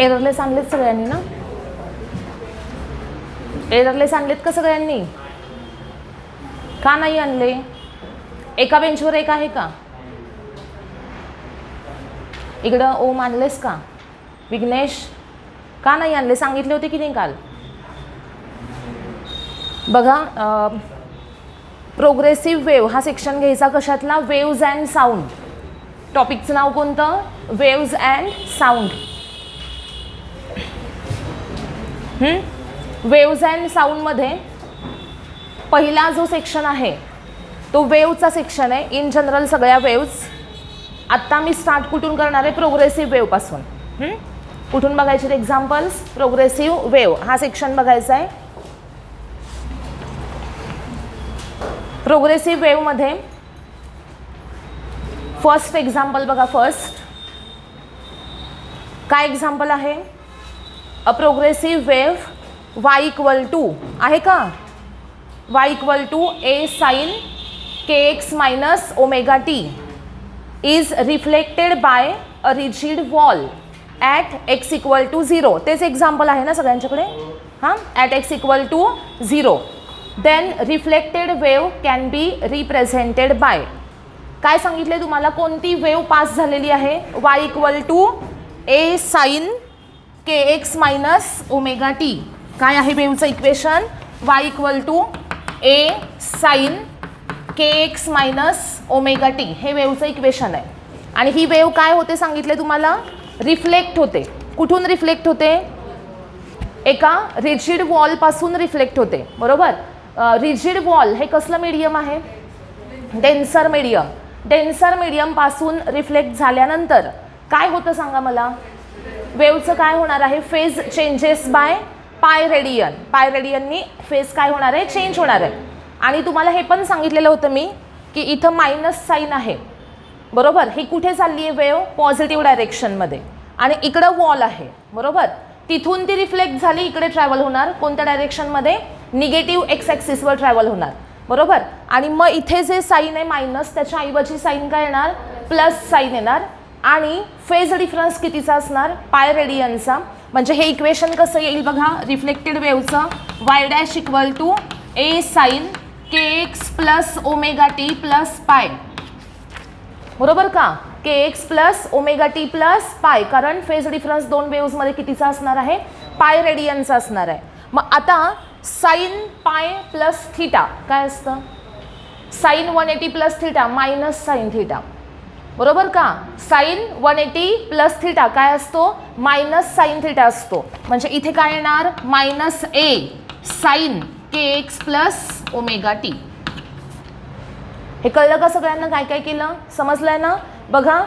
Errorless आणलेत सगळ्यांनी ना? एररलेस आणलेत का सगळ्यांनी? का नाही आणले? एका बेंचवर एक आहे का? इकडं ओम आणलेस का? विघ्नेश का नाही आणले? सांगितले होते की नाही काल? बघा, प्रोग्रेसिव्ह वेव्ह हा सेक्शन घ्यायचा कशातला? Waves and sound. टॉपिकचं नाव कोणतं? Waves and sound. Waves and साऊंडमध्ये पहिला जो सेक्शन आहे तो वेव्हचा सेक्शन आहे. इन जनरल सगळ्या वेव्ज. आत्ता मी स्टार्ट कुठून करणार आहे? प्रोग्रेसिव्ह वेव्हपासून. कुठून बघायचे एक्झाम्पल्स? प्रोग्रेसिव्ह वेव्ह हा सेक्शन बघायचा आहे. प्रोग्रेसिव्ह वेव्हमध्ये फर्स्ट एक्झाम्पल बघा. फर्स्ट काय एक्झाम्पल आहे? A progressive wave y equal to आहे का? y equal to A sine kx minus omega t is reflected by a rigid wall at x equal to 0. तेच example आहे ना सगळ्यांच्याकडे? हां, at x equal to 0. Then reflected wave can be represented by. काय सांगितले तुम्हाला? कोणती wave pass झालेली आहे? y equal to A sine kx minus omega t. काय आहे वेव्हचं equation? y equal to A sine kx minus omega t. हे वेव्हचं इक्वेशन आहे. आणि ही वेव्ह काय होते सांगितले तुम्हाला? रिफ्लेक्ट होते. कुठून रिफ्लेक्ट होते? एका रिजिड वॉलपासून रिफ्लेक्ट होते. बरोबर. रिजिड वॉल हे कसलं मीडियम आहे? Denser medium. डेन्सर मीडियमपासून रिफ्लेक्ट झाल्यानंतर काय होतं सांगा मला? वेव्हचं काय होणार आहे? Phase changes by pi radian. पाय रेडियननी फेज काय होणार आहे? चेंज होणार आहे. आणि तुम्हाला हे पण सांगितलेलं होतं मी की इथं मायनस साईन आहे. बरोबर. ही कुठे चालली आहे वेव्ह? पॉझिटिव्ह डायरेक्शनमध्ये. आणि इकडं वॉल आहे. बरोबर. तिथून ती रिफ्लेक्ट झाली, इकडे ट्रॅव्हल होणार. कोणत्या डायरेक्शनमध्ये? निगेटिव्ह एक्स ॲक्सिसवर ट्रॅव्हल होणार. बरोबर. आणि मग इथे जे साईन आहे मायनस, त्याच्या ऐवजी साईन काय येणार? प्लस साईन येणार. आणि फेज डिफरन्स कितीचा असणार? पाय रेडियनचा. म्हणजे हे इक्वेशन कसं येईल बघा? रिफ्लेक्टेड वेव्हचं y dash equal to A sine kx plus omega t plus pi. बरोबर का? kx plus omega t plus pi. कारण फेज डिफरन्स दोन वेव्हजमध्ये कितीचा असणार आहे? पाय रेडियनचा असणार आहे. मग आता साइन पाय प्लस थीटा काय असतं? Sine 180 plus theta minus sine theta. बरोबर का? साइन 180 प्लस थीटा काय असतो? मायनस साइन थीटा असतो. म्हणजे इथे काय येणार? Minus A sine kx plus omega t. हे कळलं का सगळ्यांना? काय काय केलं? समजलंय ना? बघा,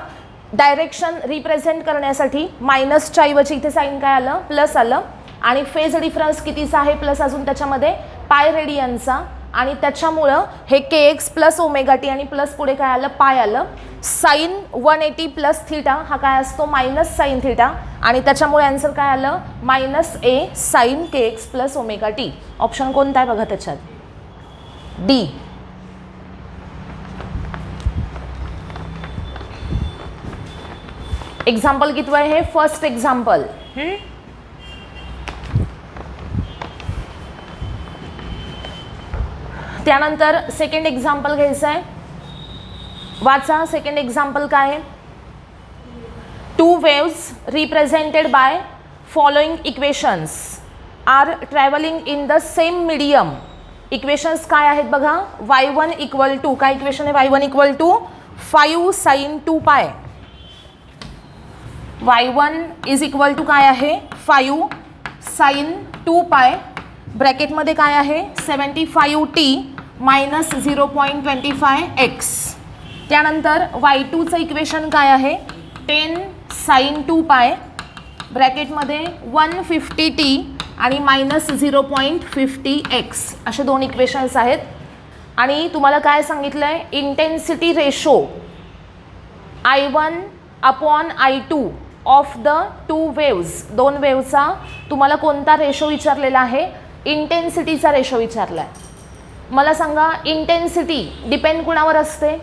डायरेक्शन रिप्रेझेंट करण्यासाठी मायनसच्या ऐवजी इथे साइन काय आलं? प्लस आलं. आणि फेज डिफरन्स कितीचा आहे? प्लस अजून त्याच्यामध्ये पाय रेडियनचा. आणि त्याच्यामुळं हे kx प्लस ओमेगा टी आणि प्लस पुढे काय आलं? पाय आलं. साइन 180 प्लस थीटा हा काय असतो? Minus sine theta. आणि त्याच्यामुळे आन्सर काय आलं? Minus A sine kx plus omega t. Option कोणता आहे बघा त्याच्यात? डी. एक्झाम्पल किती आहे हे? First example. त्यानंतर सेकंड एक्झाम्पल घ्यायचं आहे. वाचा सेकंड एक्झाम्पल काय आहे? Two waves represented by following equations are travelling in the same medium. Equations काय आहेत बघा? y1 इक्वल टू काय इक्वेशन आहे? y1 इक्वल टू 5 साइन 2 पाय. y1 इज इक्वल टू काय आहे? 5 साइन 2 पाय. ब्रॅकेटमध्ये काय आहे? 75t minus 0.25x. त्यानंतर y2चं इक्वेशन काय आहे? 10 साइन 2 पाय. ब्रॅकेटमध्ये 150t आणि मायनस 0.50x असे दोन इक्वेशन्स आहेत. आणि तुम्हाला काय सांगितलं आहे? Intensity ratio I1 upon I2 of the two waves. दोन वेव्हचा तुम्हाला कोणता रेशो विचारलेला आहे? इंटेन्सिटीचा रेशो विचारला आहे. मला सांगा इंटेन्सिटी डिपेंड कुणावर असते?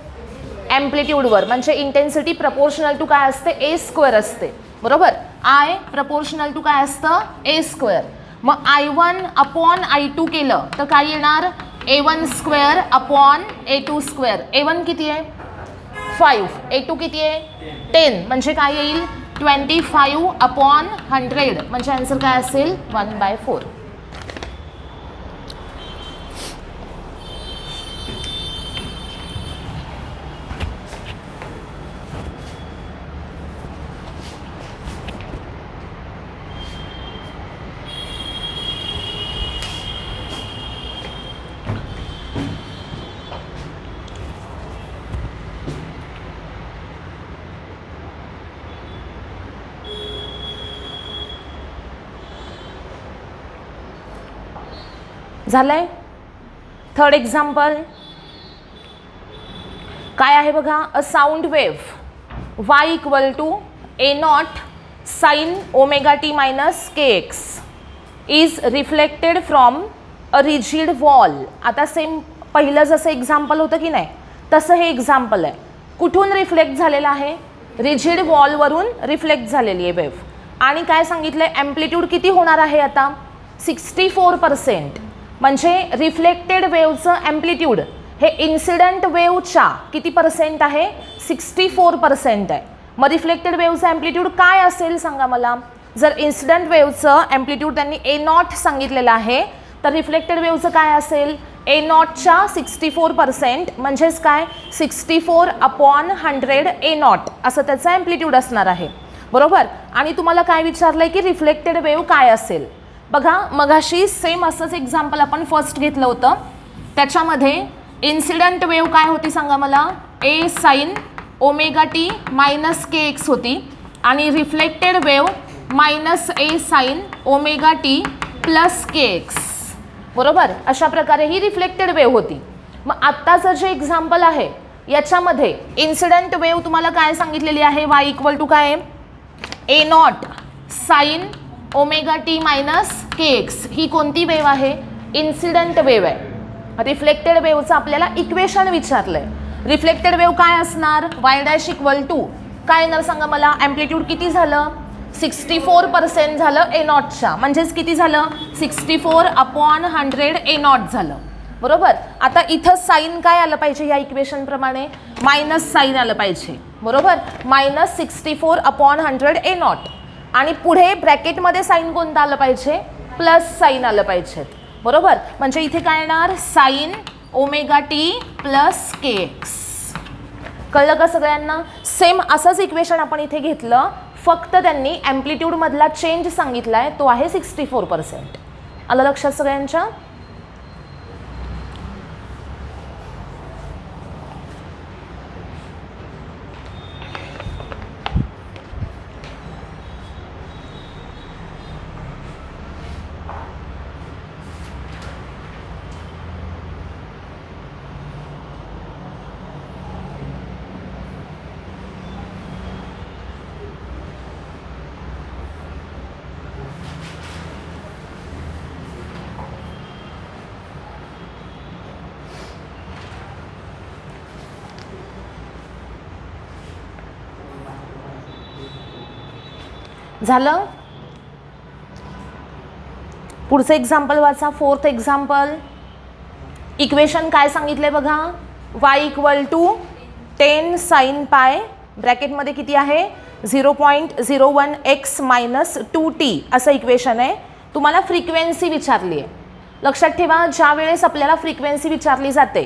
ॲम्प्लिट्यूडवर. म्हणजे इंटेन्सिटी प्रपोर्शनल टू काय असते? ए स्क्वेअर असते. बरोबर. आय प्रपोर्शनल टू काय असतं? ए स्क्वेअर. मग I1 अपॉन I2 केलं तर काय येणार? A1 square upon A2 square. A1 किती आहे? 5. A2 किती आहे? 10. म्हणजे काय येईल? 25 अपॉन 100. म्हणजे आन्सर काय असेल? 1/4. झालंय. थर्ड एक्झाम्पल काय आहे बघा? A sound wave y equal to A0 sine omega t minus KX is reflected from a rigid wall. आता सेम पहिलं जसं एक्झाम्पल होतं की नाही तसं हे एक्झाम्पल आहे. कुठून रिफ्लेक्ट झालेलं आहे? रिजिड वॉलवरून रिफ्लेक्ट झालेली आहे वेव्ह. आणि काय सांगितलं आहे? ॲम्प्लिट्यूड किती होणार आहे आता? 64%. म्हणजे रिफ्लेक्टेड वेव्हचं ॲम्प्लिट्यूड हे इन्सिडंट वेव्हच्या किती पर्सेंट आहे? 64% आहे. मग रिफ्लेक्टेड वेव्हचं ॲम्प्लिट्यूड काय असेल सांगा मला? जर इन्सिडंट वेव्हचं ॲम्प्लिट्यूड त्यांनी A0 सांगितलेलं आहे तर रिफ्लेक्टेड वेव्हचं काय असेल? A0च्या 64% म्हणजेच काय? 64 अपॉन 100 A0 असं त्याचं ॲम्प्लिट्यूड असणार आहे. बरोबर. आणि तुम्हाला काय विचारलं आहे की रिफ्लेक्टेड वेव्ह काय असेल? बघा मगाशी सेम असंच एक्झाम्पल आपण फर्स्ट घेतलं होतं. त्याच्यामध्ये इन्सिडंट वेव्ह काय होती सांगा मला? A sine omega t minus KX होती. आणि reflected wave minus A sine omega t plus KX. बरोबर. अशा प्रकारे ही रिफ्लेक्टेड वेव्ह होती. मग आत्ताचं जे एक्झाम्पल आहे याच्यामध्ये इन्सिडंट वेव्ह तुम्हाला काय सांगितलेली आहे? y इक्वल टू काय? A0 sine omega t minus KX. ही कोणती वेव्ह आहे? इन्सिडंट वेव्ह आहे. रिफ्लेक्टेड वेव्हचं आपल्याला इक्वेशन विचारलं आहे. रिफ्लेक्टेड वेव्ह काय असणार? y' इक्वल टू काय येणार सांगा मला? ॲम्प्लिट्यूड किती झालं? 64% झालं A0च्या. म्हणजेच किती झालं? 64 अपॉन 100 A0 झालं. बरोबर. आता इथं साईन काय आलं पाहिजे? या इक्वेशनप्रमाणे मायनस साईन आलं पाहिजे. बरोबर. Minus 64 upon 100 A0. आणि पुढे ब्रॅकेटमध्ये साईन कोणतं आलं पाहिजे? प्लस साईन आलं पाहिजे. बरोबर. म्हणजे इथे काय येणार? Sign omega t plus KX. कळलं का सगळ्यांना? सेम असंच इक्वेशन आपण इथे घेतलं, फक्त त्यांनी ॲम्प्लिट्यूडमधला चेंज सांगितला आहे, तो आहे 64%. आलं लक्षात सगळ्यांच्या? झालं. पुढचं एक्झाम्पल वाचा. Fourth example. इक्वेशन काय सांगितलंय बघा? y इक्वल टू 10 साइन पाय ब्रॅकेटमध्ये किती आहे? 0.01x मायनस 2t असं इक्वेशन आहे. तुम्हाला फ्रिक्वेन्सी विचारली आहे. लक्षात ठेवा, ज्या वेळेस आपल्याला फ्रिक्वेन्सी विचारली जाते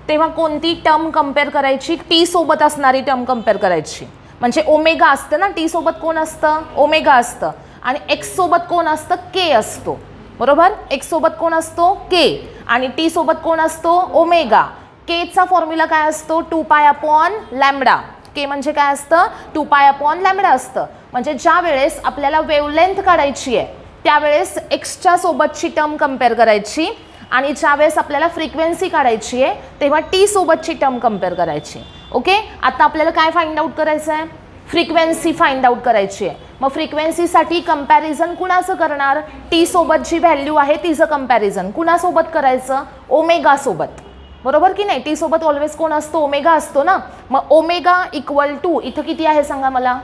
तेव्हा कोणती टर्म कंपेअर करायची? टी सोबत असणारी टर्म कंपेअर करायची. म्हणजे ओमेगा असतं ना, टी सोबत कोण असतं? ओमेगा असतं. आणि एक्स सोबत कोण असतं? के असतो. बरोबर. एक्स सोबत कोण असतो? के. आणि टी सोबत कोण असतो? ओमेगा. केचा फॉर्म्युला काय असतो? 2π अपॉन लॅम्बडा. के म्हणजे काय असतं? 2π अपॉन लॅम्बडा असतं. म्हणजे ज्या वेळेस आपल्याला वेवलेंथ काढायची आहे त्यावेळेस एक्सच्या सोबतची टर्म कंपेअर करायची, आणि ज्या वेळेस आपल्याला फ्रिक्वेन्सी काढायची आहे तेव्हा टी सोबतची टर्म कंपेअर करायची. ओके. आता आपल्याला काय फाइंड आउट करायचं आहे? फ्रिक्वेन्सी फाइंड आउट करायची आहे. मग फ्रिक्वेन्सीसाठी कंपॅरिझन कुणाचं करणार? टी सोबत जी व्हॅल्यू आहे तिचं कंपॅरिझन कुणासोबत करायचं? ओमेगा सोबत, बरोबर की नाही? टी सोबत ऑलवेज कोण असतो? ओमेगा असतो ना. मग ओमेगा इक्वल टू इथं किती आहे सांगा मला?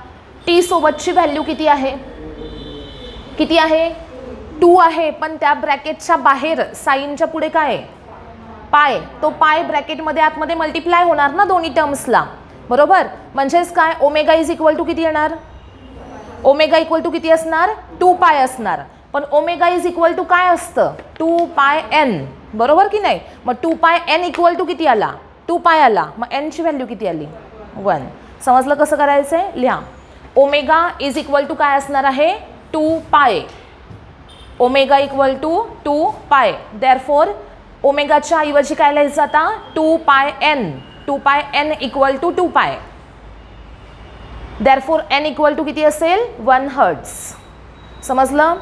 टी सोबतची व्हॅल्यू किती आहे? किती आहे? 2 आहे, पण त्या ब्रॅकेटच्या बाहेर साईनच्या पुढे काय आहे? पाय. तो पाय ब्रॅकेटमध्ये आतमध्ये मल्टिप्लाय होणार ना दोन्ही टर्म्सला, बरोबर? म्हणजेच काय? ओमेगा इज इक्वल टू किती येणार? ओमेगा इक्वल टू किती असणार? 2 पाय असणार. पण ओमेगा इज इक्वल टू काय असतं? 2 पाय एन, बरोबर की नाही? मग 2 पाय एन इक्वल टू किती आला? 2 पाय आला. मग एनची व्हॅल्यू किती आली? 1. समजलं कसं करायचं आहे? लिहा. ओमेगा इज इक्वल टू काय असणार आहे? 2 पाय. ओमेगा इक्वल टू 2 पाय. देअरफॉर ओमेगाच्या ऐवजी काय लिहायचं आता? 2 पाय एन. 2 पाय एन इक्वल टू 2 पाय. देअरफॉर एन इक्वल टू किती असेल? 1 हर्ट्ज. समजलं?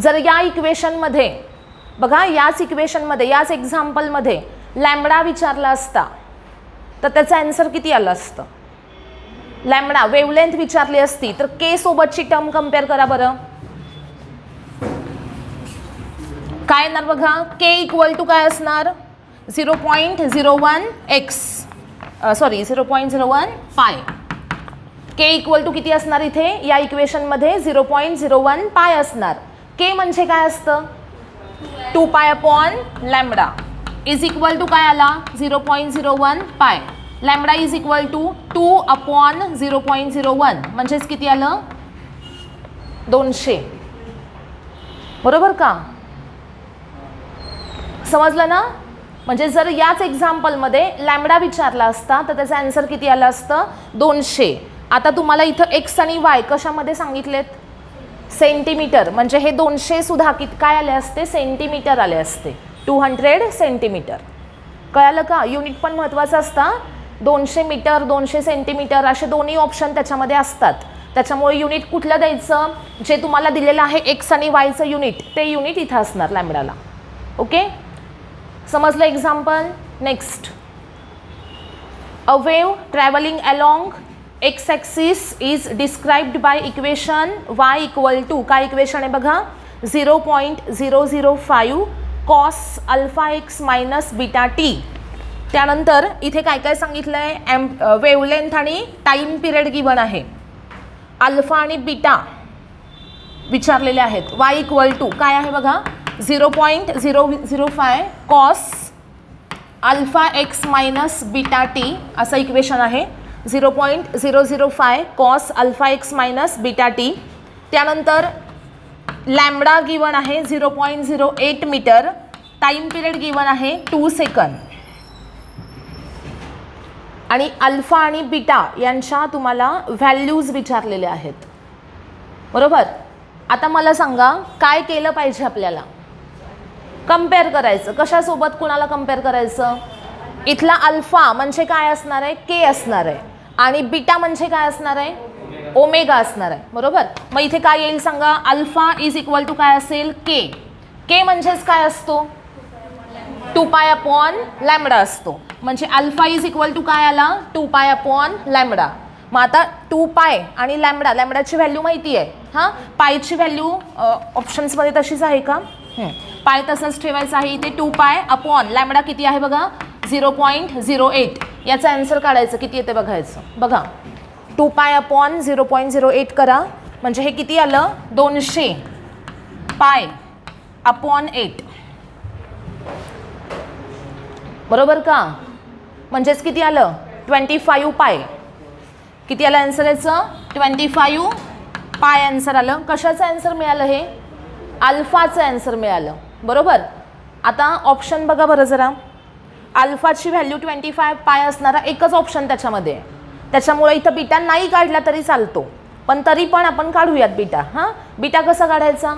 जर या इक्वेशनमध्ये बघा, याच इक्वेशनमध्ये, याच एक्झाम्पलमध्ये लॅम्बडा विचारला असता तर त्याचं आन्सर किती आलं असतं? लॅम्बडा वेवलेंथ विचारली असती तर के सोबतची टर्म कम्पेअर करा बरं. काय येणार बघा? के इक्वल टू काय असणार? 0.01 एक्स, सॉरी 0.01 पाय. के इक्वल टू किती असणार इथे? या इक्वेशनमध्ये 0.01 पाय असणार. के म्हणजे काय असतं? 2 pi upon lambda is equal to काय आला? 0.01 pi. Lambda is equal to 2 upon 0.01 म्हणजेच किती आलं? 200, बरोबर का? समजलं ना? म्हणजे जर याच एक्झाम्पलमध्ये लॅम्बडा विचारला असता तर त्याचं आन्सर किती आलं असतं? 200. आता तुम्हाला इथं एक्स आणि वाय कशामध्ये सांगितलेत? सेंटीमीटर. म्हणजे हे 200 सुद्धा किती काय आले असते? सेंटीमीटर आले असते. 200 सेंटीमीटर. कळालं का? युनिट पण महत्त्वाचं असतं. 200 मीटर, 200 सेंटीमीटर असे दोन्ही ऑप्शन त्याच्यामध्ये असतात. त्याच्यामुळे युनिट कुठलं द्यायचं? जे तुम्हाला दिलेलं आहे एक्स आणि वायचं युनिट, ते युनिट इथं असणार लॅम्बडाला. ओके, समजलं example? Next. A wave travelling along x axis is described by equation y equal to काय इक्वेशन आहे बघा? 0.005 cos alpha x minus beta t. त्यानंतर इथे काय काय सांगितलं आहे? वेवलेंथ आणि टाईम पिरियड गिवन आहे. अल्फा आणि बीटा विचारलेले आहेत. y इक्वल टू काय आहे बघा? 0.005 cos alpha x minus beta t असं इक्वेशन आहे. 0.005 cos alpha x minus beta t. त्यानंतर लॅम्बडा गिवन आहे 0.08 मीटर. टाईम पिरियड गिवन आहे 2 सेकंद. आणि अल्फा आणि बीटा यांच्या तुम्हाला व्हॅल्यूज विचारलेल्या आहेत, बरोबर? आता मला सांगा काय केलं पाहिजे आपल्याला? कम्पेअर करायचं. कशासोबत कुणाला कम्पेअर करायचं? इथला अल्फा म्हणजे काय असणार आहे? के असणार आहे. आणि बीटा म्हणजे काय असणार आहे? ओमेगा असणार आहे, बरोबर? मग इथे काय येईल सांगा? अल्फा इज इक्वल टू काय असेल? के. के म्हणजेच काय असतो? 2 पाय अपॉन लॅम्बडा असतो. म्हणजे अल्फा इज इक्वल टू काय आला? 2 पाय अपॉन लॅम्बडा. मग आता 2 पाय आणि लॅम्बडा, लॅम्बडाची व्हॅल्यू माहिती आहे. हां, पायची व्हॅल्यू ऑप्शन्समध्ये तशीच आहे का? पाय तसंच ठेवायचं आहे इथे. 2 पाय अपॉन लॅम्बडा किती आहे बघा? 0.08. याचा आन्सर काढायचं. किती येते बघायचं. बघा, 2 पाय अपॉन 0.08 करा. म्हणजे हे किती आलं? 200 पाय अपॉन 8, बरोबर का? म्हणजेच किती आलं? 25 पाय. किती आलं आन्सर याचं? 25 पाय आन्सर आलं. कशाचं आन्सर मिळालं? हे अल्फाचं आन्सर मिळालं, बरोबर? आता ऑप्शन बघा बरं जरा. अल्फाची व्हॅल्यू 25 पाय असणारा एकच ऑप्शन त्याच्यामध्ये. त्याच्यामुळे इथं बीटा नाही काढला तरी चालतो, पण तरी पण आपण काढूयात बीटा. हां, बीटा कसा काढायचा?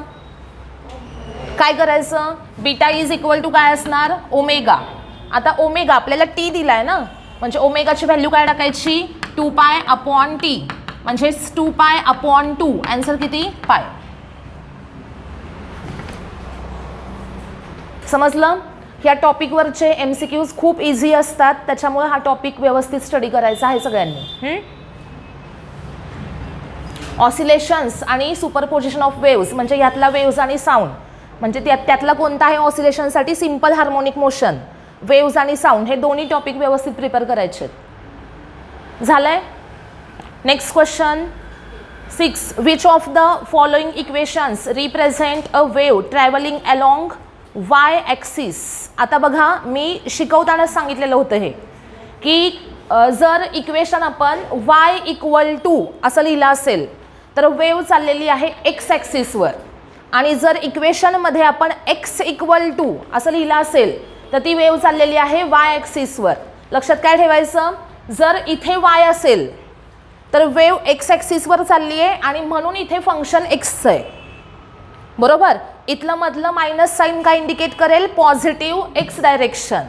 काय करायचं? बीटा इज इक्वल टू काय असणार? ओमेगा. आता ओमेगा आपल्याला टी दिलाय ना, म्हणजे ओमेगाची व्हॅल्यू काय टाकायची? 2 पाय अपॉन टी. म्हणजेच 2 पाय अपॉन 2. आन्सर किती? पाय. समजलं? या टॉपिकवरचे MCQs खूप इझी असतात, त्याच्यामुळे हा टॉपिक व्यवस्थित स्टडी करायचा आहे सगळ्यांनी. ऑसिलेशन्स आणि सुपरपोजिशन ऑफ वेव्स म्हणजे यातला वेव्स आणि साऊंड म्हणजे त्यातला कोणता आहे ऑसिलेशनसाठी सिंपल हार्मोनिक मोशन, वेव्स आणि साऊंड हे दोन्ही टॉपिक व्यवस्थित प्रिपेअर करायचे. झालंय. Next question 6. Which of the following equations represent a wave travelling along Y axis. आता बघा मी शिकवतानाच सांगितलेलं होतं हे की जर इक्वेशन आपण y इक्वल टू असं लिहिलं असेल तर वेव्ह चाललेली आहे एक्स ॲक्सिसवर, आणि जर इक्वेशनमध्ये आपण x इक्वल टू असं लिहिलं असेल तर ती वेव्ह चाललेली आहे वाय ॲक्सिसवर. लक्षात काय ठेवायचं, जर इथे y असेल तर वेव्ह एक्स ॲक्सिसवर चालली आहे आणि म्हणून इथे फंक्शन एक्सचं आहे. बरोबर. इथलं मधलं मायनस साईन काय इंडिकेट करेल, पॉझिटिव्ह एक्स डायरेक्शन.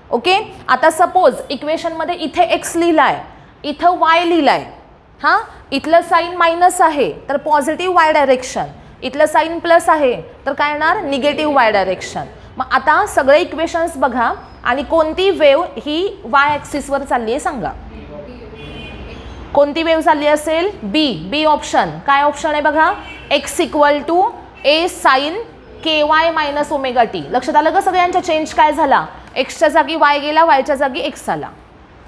ओके. आता सपोज इक्वेशनमध्ये इथे एक्स लिहिला आहे, इथं वाय लिहिला आहे. हां, इथलं साईन मायनस आहे तर पॉझिटिव्ह वाय डायरेक्शन, इथलं साईन प्लस आहे तर काय येणार, निगेटिव्ह वाय डायरेक्शन. मग आता सगळे इक्वेशन्स बघा आणि कोणती वेव्ह ही वाय ॲक्सिसवर चालली आहे सांगा. कोणती वेव्ह चालली असेल, बी ऑप्शन. काय ऑप्शन आहे बघा, x equal to a sine k y minus omega t. लक्षात आलं का सगळ्यांचा चेंज काय झाला, एक्सच्या जागी वाय गेला, वायच्या जागी एक्स आला.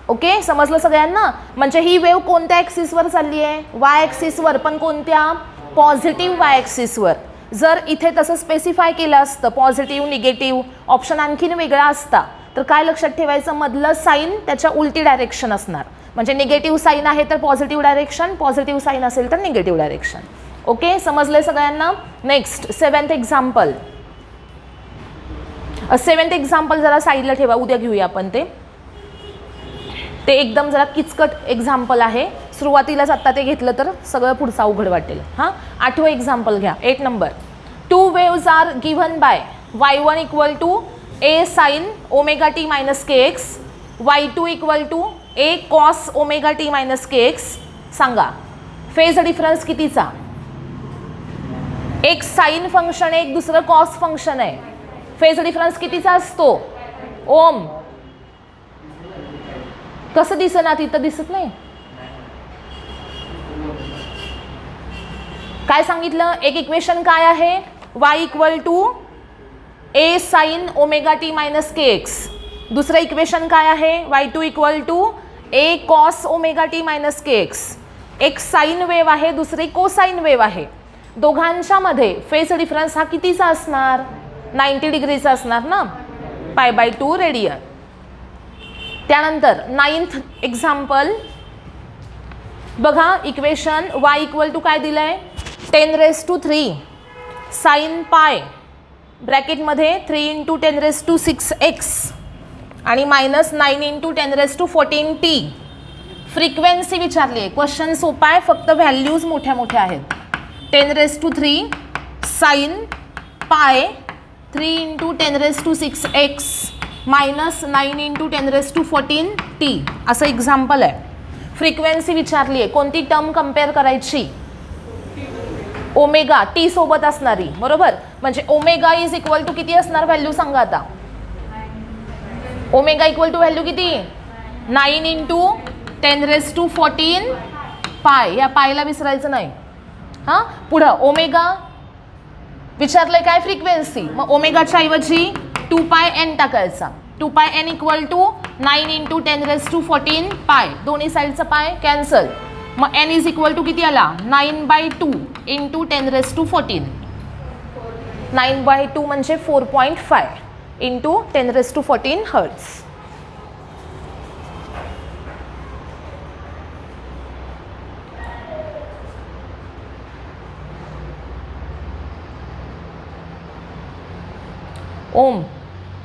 ओके, समजलं सगळ्यांना. म्हणजे ही वेव्ह कोणत्या ॲक्सिसवर चालली आहे, वाय ॲक्सिसवर, पण कोणत्या, पॉझिटिव्ह वाय ॲक्सिसवर. जर इथे तसं स्पेसिफाय केलं असतं पॉझिटिव्ह निगेटिव्ह ऑप्शन आणखीन वेगळा असता तर काय लक्षात ठेवायचं, मधलं साईन त्याच्या उलटी डायरेक्शन असणार. म्हणजे निगेटिव्ह साईन आहे तर पॉझिटिव्ह डायरेक्शन, पॉझिटिव्ह साईन असेल तर निगेटिव्ह डायरेक्शन. ओके, समजलंय सगळ्यांना. Next 7th example. 7th example जरा साईडला ठेवा, उद्या घेऊया आपण ते एकदम जरा किचकट एक्झाम्पल आहे. सुरुवातीलाच आत्ता ते घेतलं तर सगळं पुढचं अवघड वाटेल. हां, 8वं एक्झाम्पल घ्या. 8 number. 2 waves are given by y1 equal to a sine omega t minus k x, y2 equal to a cos omega t minus k x. सांगा फेज डिफरन्स कितीचा, एक साईन फंक्शन आहे, एक दुसरं कॉस फंक्शन आहे. Phase difference कितीचा असतो, ओम. कसं दिसना, तिथं दिसत नाही. काय सांगितलं, एक इक्वेशन काय आहे, y equal to a sine omega t minus k x. दुसरं इक्वेशन काय आहे, y2 equal to a cos omega t minus k x. एक साईन वेव्ह आहे, दुसरी कोसाईन वेव्ह आहे. दोघांच्या मध्ये फेज डिफरन्स हा कितीचा असणार, 90 डिग्रीचा असणार ना, π/2 रेडियन. त्यानंतर 9th एक्झाम्पल बघा. इक्वेशन y इक्वल टू काय दिलंय, 10⁻³ साईन पाय ब्रॅकेटमध्ये 3 × 10⁻⁶x आणि -9 × 10⁻14t. फ्रिक्वेन्सी विचारली आहे. क्वेश्चन सोपा आहे, फक्त व्हॅल्यूज मोठ्या मोठ्या आहेत. 10⁻³ साईन पाय 3 × 10⁻⁶x -9 × 10⁻14t असं एक्झाम्पल आहे. फ्रिक्वेन्सी विचारली आहे, कोणती टर्म कम्पेअर करायची, ओमेगा टी सोबत असणारी. बरोबर, म्हणजे ओमेगा इज इक्वल टू किती असणार, व्हॅल्यू सांगा आता. ओमेगा इक्वल टू व्हॅल्यू किती, 9 × 10⁻14 पाय. या पायला विसरायचं नाही. हां, पुढं ओमेगा विचारलंय काय, फ्रिक्वेन्सी. मग ओमेगाच्या ऐवजी 2πn टाकायचा. 2πn इक्वल टू 9 × 10⁻14 पाय. दोन्ही साईडचा पाय कॅन्सल. मग n इज इक्वल टू किती आला, 9/2 × 10⁻14. 9/2 म्हणजे 4.5 × 10⁻14 हर्ट्ज. ओम.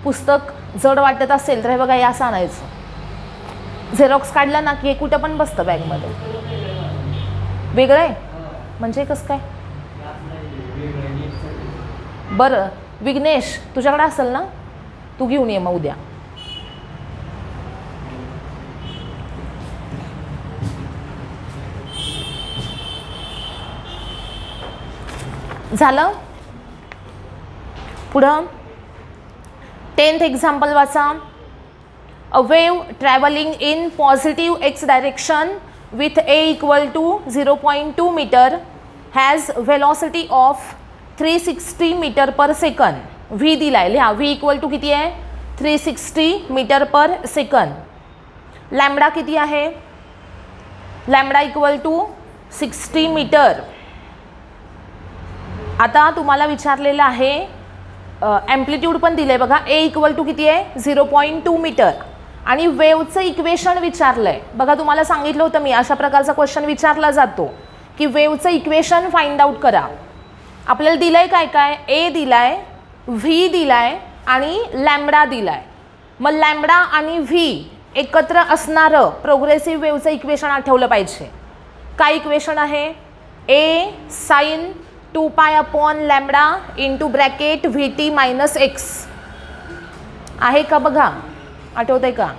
पुस्तक जड वाटत असेल तर हे बघा, हे असं आणायचं. झेरॉक्स काढला ना की हे कुठं पण बसतं बॅगमध्ये. वेगळं आहे म्हणजे कसं काय, बरं विघ्नेश तुझ्याकडे असेल ना, तू घेऊन ये मग उद्या. झालं. पुढं 10th एक्झाम्पल वाचा. A wave travelling in positive x direction with A equal to 0.2 metre has velocity of 360 metre per second. V दिलाय, लिहा व्ही इक्वल टू किती आहे 360 मीटर पर सेकंड. लॅम्बडा किती आहे, लॅम्बडा इक्वल टू 60 मीटर. आता तुम्हाला विचारलेलं आहे ॲम्प्लिट्यूड पण दिलं आहे बघा, ए इक्वल टू किती आहे 0.2 मीटर. आणि वेवचं इक्वेशन विचारलं आहे बघा. तुम्हाला सांगितलं होतं मी अशा प्रकारचा क्वेश्चन विचारला जातो की वेवचं इक्वेशन फाइंड आउट करा. आपल्याला दिलं आहे काय काय, ए दिला आहे, व्ही दिला आहे आणि लॅम्बडा दिला आहे. मग लॅम्बडा आणि व्ही एकत्र असणारं प्रोग्रेसिव्ह वेवचं इक्वेशन आठवलं पाहिजे. काय इक्वेशन आहे, ए sine 2 pi upon lambda into bracket v t minus x. आहे का बघा, आठवत आहे का,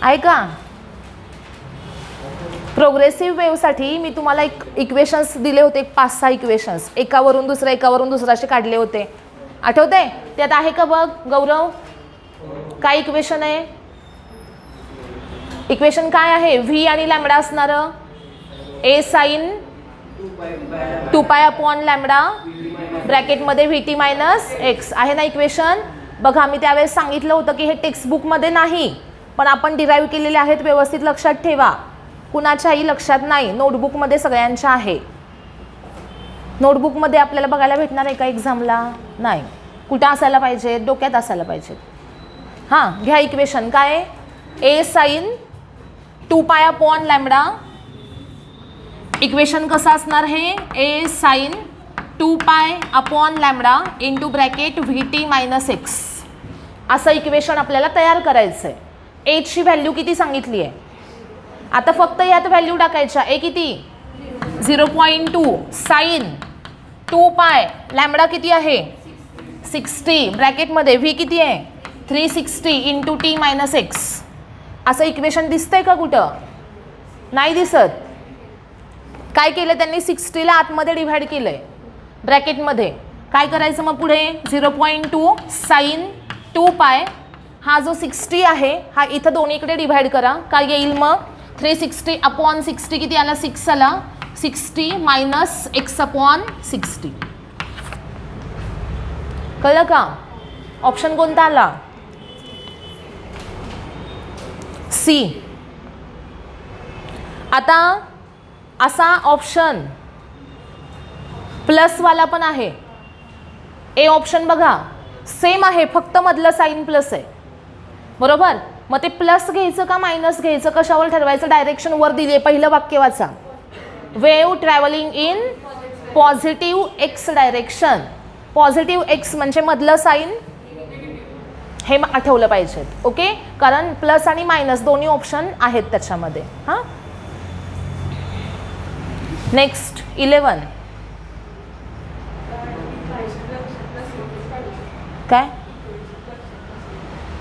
आहे का. प्रोग्रेसिव्ह वेवसाठी मी तुम्हाला एक इक्वेशन्स दिले होते, 5-6 इक्वेशन्स, एकावरून दुसरं असे काढले होते, आठवत आहे. त्यात आहे का बघ गौरव, काय इक्वेशन आहे, इक्वेशन काय आहे, व्ही आणि लॅम्बडा असणारं ए साइन 2 पाय अपॉन लॅम्बडा ब्रॅकेटमध्ये व्ही टी मायनस एक्स. आहे ना इक्वेशन. बघा मी त्यावेळेस सांगितलं होतं की हे टेक्स्टबुकमध्ये नाही पण आपण डिराईव्ह केलेले आहेत, व्यवस्थित लक्षात ठेवा. कुणाच्याही लक्षात नाही, नोटबुकमध्ये सगळ्यांच्या आहे. नोटबुकमध्ये आपल्याला बघायला भेटणार आहे का एक्झामला, नाही. कुठं असायला पाहिजे, डोक्यात असायला पाहिजे. हां घ्या इक्वेशन काय, ए sine 2 pi upon lambda. Equation कसं असणार हे, ए sine 2 pi upon lambda into bracket v t minus x. असं इक्वेशन आपल्याला तयार करायचं आहे. एची व्हॅल्यू किती सांगितली आहे, आता फक्त यात व्हॅल्यू टाकायच्या. ए किती 0.2 साइन 2 पाय लॅम्बडा किती आहे 60 ब्रॅकेटमध्ये व्ही किती आहे 360 इंटू टी मायनस एक्स. असं इक्वेशन दिसतंय का कुठं, नाही दिसत. काय केलं त्यांनी, 60ला आतमध्ये डिव्हाइड केलं आहे ब्रॅकेटमध्ये. काय करायचं मग पुढे, 0.2 साइन 2 पाय, हा जो 60 आहे हा इथं दोन्हीकडे डिव्हाइड करा. काय येईल मग 360 अपॉन 60 किती आला 6 आला, 60 मायनस एक्स अपॉन 60. कळलं का, ऑप्शन कोणता आला, सी. आता असा ऑप्शन प्लसवाला पण आहे. ए ऑप्शन बघा सेम आहे, फक्त मधलं साइन प्लस आहे, बरोबर. मग ते प्लस घ्यायचं का मायनस घ्यायचं, कशावर ठरवायचं, डायरेक्शन वर दिली आहे. पहिलं वाक्य वाचा, wave travelling in positive x direction. Positive x म्हणजे मधलं साइन, हे आठवलं पाहिजे. ओके, कारण प्लस आणि मायनस दोन्ही ऑप्शन आहेत त्याच्यामध्ये. हां नेक्स्ट 11. काय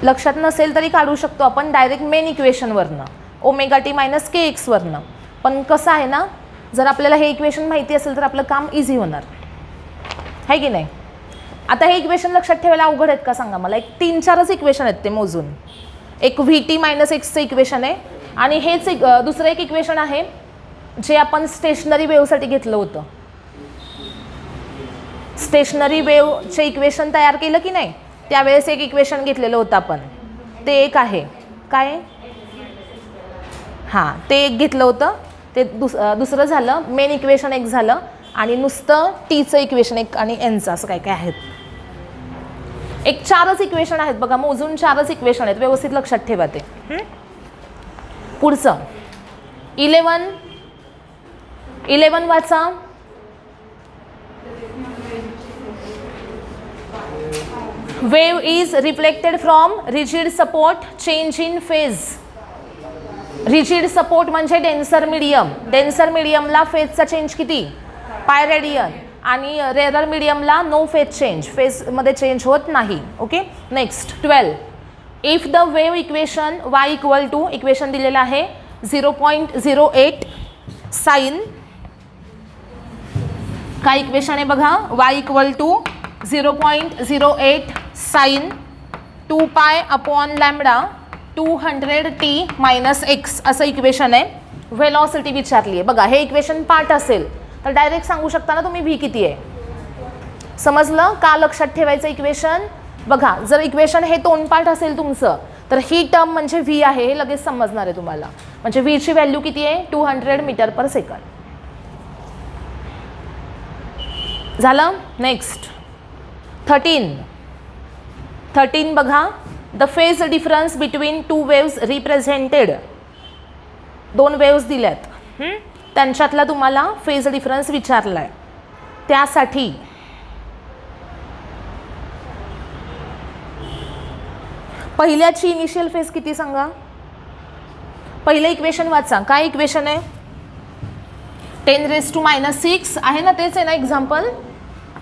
लक्षात नसेल तरी काढू शकतो आपण डायरेक्ट मेन इक्वेशनवरनं, ओमेगा टी मायनस के एक्सवरनं. पण कसं आहे ना, जर आपल्याला हे इक्वेशन माहिती असेल तर आपलं काम इझी होणार आहे की नाही. आता हे इक्वेशन लक्षात ठेवायला अवघड आहेत का सांगा मला. एक 3-4च इक्वेशन आहेत ते मोजून. एक व्ही टी मायनस एक्सचं इक्वेशन आहे आणि हेच एक दुसरं एक इक्वेशन आहे जे आपण स्टेशनरी वेवसाठी घेतलं होतं. स्टेशनरी वेवचे इक्वेशन तयार केलं की नाही, त्यावेळेस एक इक्वेशन घेतलेलं होतं आपण, ते एक आहे काय, हां ते एक घेतलं होतं, ते दुसरं झालं. मेन इक्वेशन एक झालं आणि नुसतं टीचं इक्वेशन एक आणि एनचं असं काय काय आहेत. एक 4च इक्वेशन आहेत बघा, मोजून 4च इक्वेशन आहेत, व्यवस्थित लक्षात ठेवा ते. पुढचं 11 वाचा. Wave is reflected from rigid support, change in phase. Rigid support म्हणजे डेन्सर मीडियम. डेन्सर मीडियमला फेजचा चेंज किती पाय रेडियन आणि रेअरर मीडियमला नो फेज चेंज, फेजमध्ये चेंज होत नाही. Okay next 12. If the wave equation y equal to, equation दिलेलं आहे 0.08 साइन, काय इक्वेशन आहे बघा, y equal to 0.08 sine 2 pi upon lambda 200t minus x असं इक्वेशन आहे. व्हेलॉसिटी विचारली आहे बघा. हे इक्वेशन पार्ट असेल तर डायरेक्ट सांगू शकता ना तुम्ही व्ही किती आहे. समजलं का लक्षात ठेवायचं इक्वेशन. बघा जर इक्वेशन हे तोंडपाठ असेल तुमचं तर ही टर्म म्हणजे व्ही आहे हे लगेच समजणार आहे तुम्हाला. म्हणजे व्हीची व्हॅल्यू किती आहे 200 मीटर पर सेकंड. झालं. नेक्स्ट 13 बघा. The phase difference between to waves represented. दोन वेव्स दिल्यात त्यांच्यातला तुम्हाला फेज डिफरन्स विचारलाय. त्यासाठी पहिल्याची इनिशियल फेज किती सांगा. पहिलं इक्वेशन वाचा. काय इक्वेशन आहे 10⁻⁻6 आहे ना. तेच आहे ना example.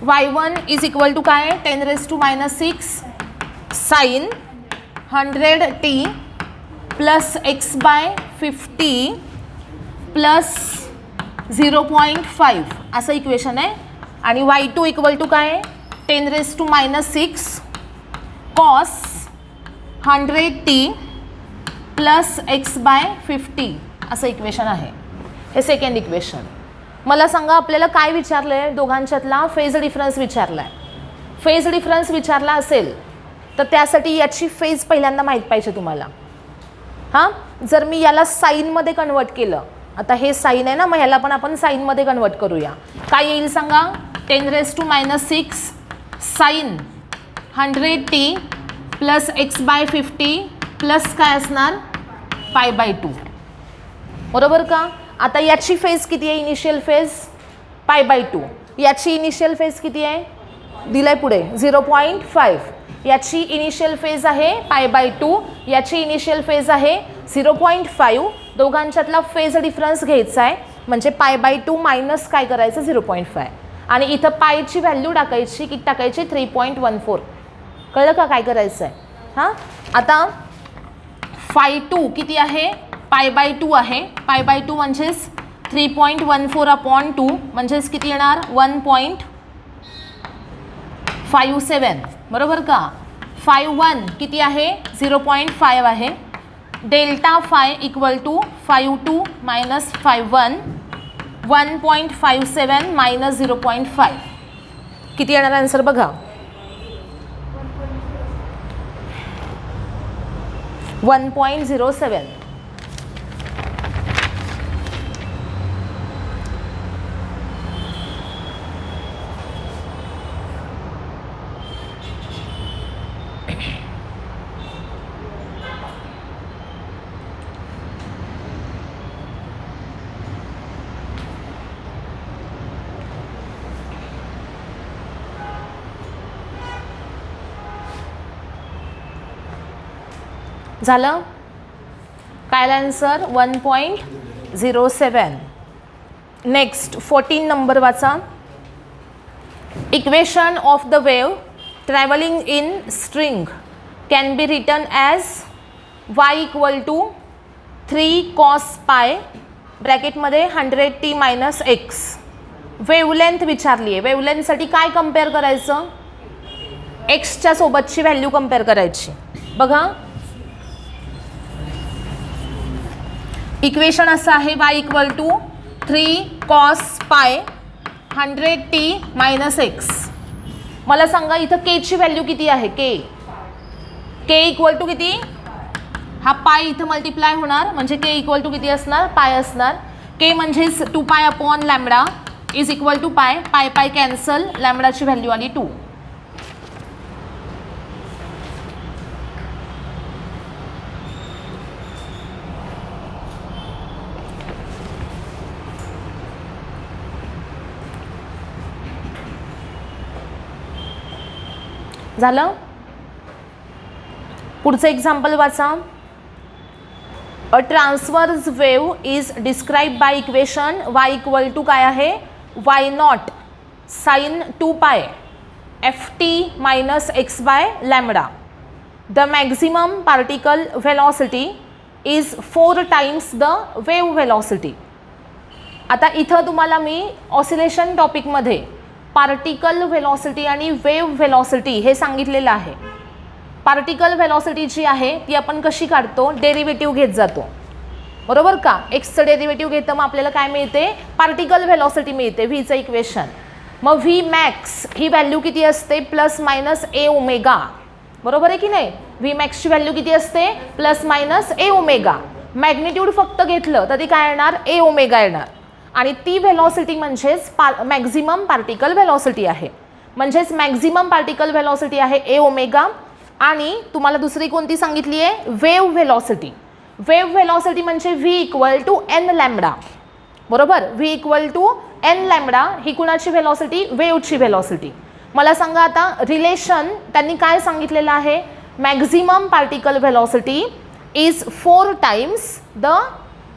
y1 is equal to काय 10⁻⁶ sign 100t plus x/50 plus 0.5 असं इक्वेशन आहे. आणि y2 इक्वल टू काय 10⁻⁻6 कॉस 100t प्लस x/50 असं इक्वेशन आहे. हे सेकंड इक्वेशन. मला सांगा आपल्याला काय विचारलं आहे दोघांच्यातला फेज डिफरन्स विचारला आहे. फेज डिफरन्स विचारला असेल तर त्यासाठी याची फेज पहिल्यांदा माहीत पाहिजे तुम्हाला. हां जर मी याला साईनमध्ये कन्वर्ट केलं. आता हे साईन आहे ना मग ह्याला पण आपण साईनमध्ये कन्वर्ट करूया. काय येईल सांगा 10⁻⁶ sign 100t plus x/50 plus काय असणार π/2. बरोबर का. आता याची फेज किती आहे इनिशियल फेज π/2. याची इनिशियल फेज किती आहे दिलाय पुढे 0.5. याची इनिशियल फेज आहे π/2. याची इनिशियल फेज आहे 0.5. दोघांच्यातला फेज डिफरन्स घ्यायचा आहे म्हणजे π/2 मायनस काय करायचं 0.5. आणि इथं पायची व्हॅल्यू टाकायची किती टाकायची 3.14. कळलं का काय करायचं आहे. हां आता φ2 किती आहे π/2 आहे. π/2 म्हणजेच 3.14/2 म्हणजेच किती येणार 1.57. बरोबर का. φ1 किती आहे 0.5 आहे. Delta phi equal to φ2 minus φ1 1.57 minus 0.5. किती येणार आन्सर बघा 1.07. झालं. काय आन्सर 1.07. नेक्स्ट 14 नंबर वाचा. Equation of the wave travelling in string can be written as y equal to 3 cos पाय ब्रॅकेटमध्ये 100t मायनस x. वेवलेंथ विचारली आहे. वेवलेंथसाठी काय कम्पेअर करायचं एक्सच्या सोबतची व्हॅल्यू कम्पेअर करायची. बघा इक्वेशन असं आहे y इक्वल टू 3 cos पाय 100t मायनस x. मला सांगा इथं k ची व्हॅल्यू किती आहे. k इक्वल टू किती हा पाय इथं मल्टिप्लाय होणार म्हणजे k इक्वल टू किती असणार पाय असणार. k म्हणजेच 2π/λ इज इक्वल टू पाय. पाय कॅन्सल लॅम्बडाची व्हॅल्यू आली 2. झालं. पुढचं एक्झाम्पल वाचा. A transverse wave is describe by equation y equal to काय आहे y0 sine 2π ft minus x/λ. The maximum particle velocity is 4 times the wave velocity. आता इथं तुम्हाला मी ऑसिलेशन टॉपिकमध्ये पार्टिकल व्हेलॉसिटी आणि वेव्ह व्हेलॉसिटी हे सांगितलेलं आहे. पार्टिकल व्हेलॉसिटी जी आहे ती आपण कशी काढतो डेरिव्हेटिव्ह घेत जातो. बरोबर का. एक्सचं डेरिव्हेटिव्ह घेतं मग आपल्याला काय मिळते, पार्टिकल व्हेलॉसिटी मिळते व्हीचं इक्वेशन. मग व्ही मॅक्स ही व्हॅल्यू किती असते, प्लस मायनस ए ओमेगा. बरोबर आहे की नाही. व्ही मॅक्सची व्हॅल्यू किती असते, प्लस मायनस ए ओमेगा. मॅग्निट्यूड फक्त घेतलं तर ती काय येणार, ए ओमेगा येणार. आणि ती व्हेलॉसिटी म्हणजेच मॅक्झिमम पार्टिकल व्हेलॉसिटी आहे. म्हणजेच मॅक्झिमम पार्टिकल व्हेलॉसिटी आहे ए ओमेगा. आणि तुम्हाला दुसरी कोणती सांगितली आहे, वेव्ह व्हेलॉसिटी. वेव्ह व्हेलॉसिटी म्हणजे v equal to n lambda. बरोबर, v equal to n lambda ही कुणाची व्हेलॉसिटी, वेव्हची व्हेलॉसिटी. मला सांगा आता रिलेशन त्यांनी काय सांगितलेलं आहे, maximum particle velocity is 4 times the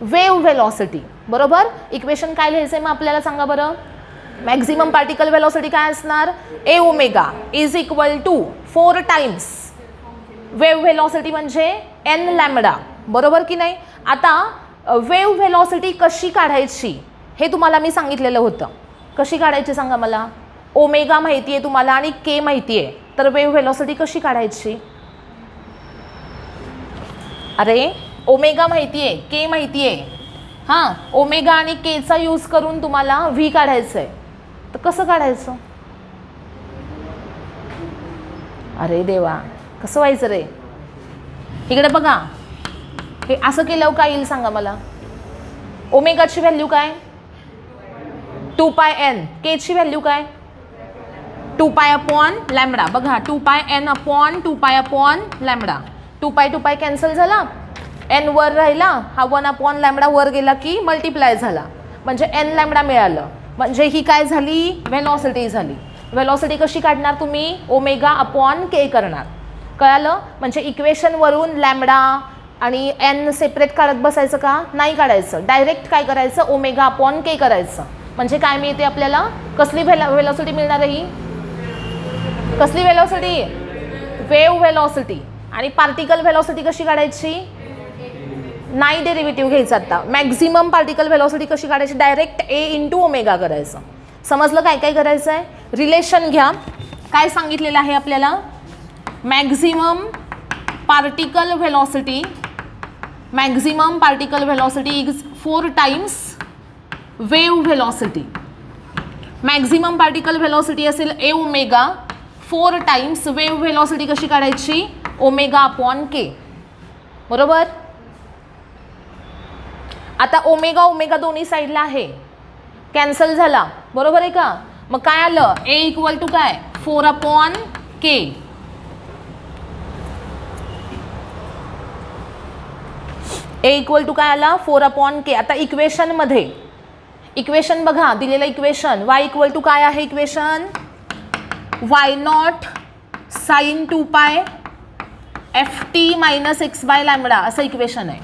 wave velocity. बरोबर, इक्वेशन काय लिहायचं आहे मग आपल्याला सांगा बरं. मॅक्झिमम पार्टिकल व्हेलॉसिटी काय असणार, A omega is equal to 4 times wave velocity म्हणजे एन लॅम्बडा. बरोबर की नाही. आता वेव्ह व्हेलॉसिटी कशी काढायची हे तुम्हाला मी सांगितलेलं होतं. कशी काढायची सांगा मला. ओमेगा माहिती आहे तुम्हाला आणि के माहिती आहे, तर वेव्ह व्हेलॉसिटी कशी काढायची. अरे ओमेगा माहिती आहे, के माहिती आहे. हां, ओमेगा आणि केचा यूज करून तुम्हाला व्ही काढायचं आहे, तर कसं काढायचं. अरे देवा, कसं व्हायचं रे. इकडे बघा, हे असं केल्यावर काय येईल सांगा मला. ओमेगाची व्हॅल्यू काय, 2 पाय एन. केची व्हॅल्यू काय, 2 पाय अपॉन लॅम्बडा. बघा 2 पाय N upon 2 pi upon lambda. 2 पाय कॅन्सल झाला, एन वर राहिला, हा 1 अपॉन लॅम्बडा वर गेला की मल्टिप्लाय झाला, म्हणजे एन लॅम्बडा मिळालं. म्हणजे ही काय झाली, व्हेलॉसिटी झाली. व्हेलॉसिटी कशी काढणार तुम्ही, ओमेगा अपॉन के करणार. कळालं. म्हणजे इक्वेशनवरून लॅम्बडा आणि एन सेपरेट काढत बसायचं का, नाही काढायचं. डायरेक्ट काय करायचं, ओमेगा अपॉन के करायचं. म्हणजे काय मिळते आपल्याला, कसली व्हेलॉसिटी मिळणार आहे ही, कसली व्हेलॉसिटी, वेव्ह व्हेलॉसिटी. आणि पार्टिकल व्हेलॉसिटी कशी काढायची, नाही डेरिव्हेटिव्ह घ्यायचा. आता मॅक्झिमम पार्टिकल व्हेलॉसिटी कशी काढायची, डायरेक्ट ए इंटू ओमेगा करायचं. समजलं काय काय करायचं आहे. रिलेशन घ्या, काय सांगितलेलं आहे आपल्याला, maximum particle velocity is 4 times wave velocity. Maximum particle velocity असेल ए ओमेगा, 4 टाइम्स वेव्ह व्हेलॉसिटी कशी काढायची, ओमेगा अपॉन के. बरोबर. आता ओमेगा ओमेगा दोन्ही साईडला आहे, कॅन्सल झाला. बरोबर आहे का. मग काय आलं, ए इक्वल टू काय, 4 upon k. A equal to काय आला, 4 अपॉन के. आता इक्वेशनमध्ये, इक्वेशन बघा दिलेलं इक्वेशन, वाय इक्वल टू काय आहे equation, Y naught sine 2 pi f t minus x by lambda असं इक्वेशन आहे.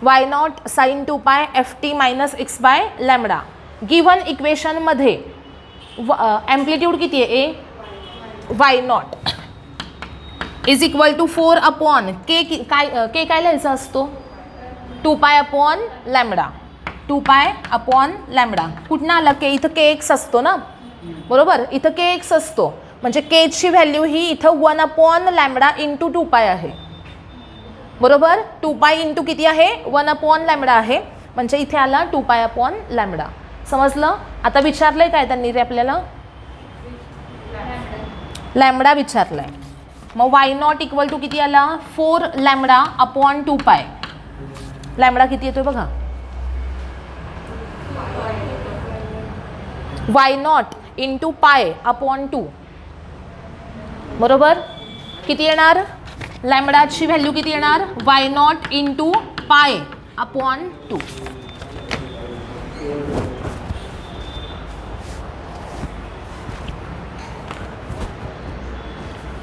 Y naught sine 2 pi f t minus x by lambda. Given इक्वेशनमध्ये ॲम्प्लिट्यूड किती आहे, A, y naught is equal to 4 upon k. K काय लिहायचा असतो, 2 pi upon lambda. 2 pi upon lambda कुठनं आला, के इथं के एक्स असतो ना. बरोबर, इथं के एक्स असतो. म्हणजे केची व्हॅल्यू ही इथं 1 अपॉन लॅम्बडा इंटू 2 पाय आहे. बरोबर, 2 पाय इंटू किती आहे, 1 अपॉन लॅम्बडा आहे. म्हणजे इथे आला 2 पाय अपॉन लॅम्बडा. समजलं. आता विचारलंय काय त्यांनी रे आपल्याला, लॅम्बडा विचारलाय. मग वाय नॉट इक्वल टू किती आला, 4 लॅम्बडा अपॉन 2 पाय. लॅम्बडा किती येतोय बघा, why not into pi upon 2. बरोबर, किती येणार, लॅम्बडाची व्हॅल्यू किती येणार, why not into pi upon 2.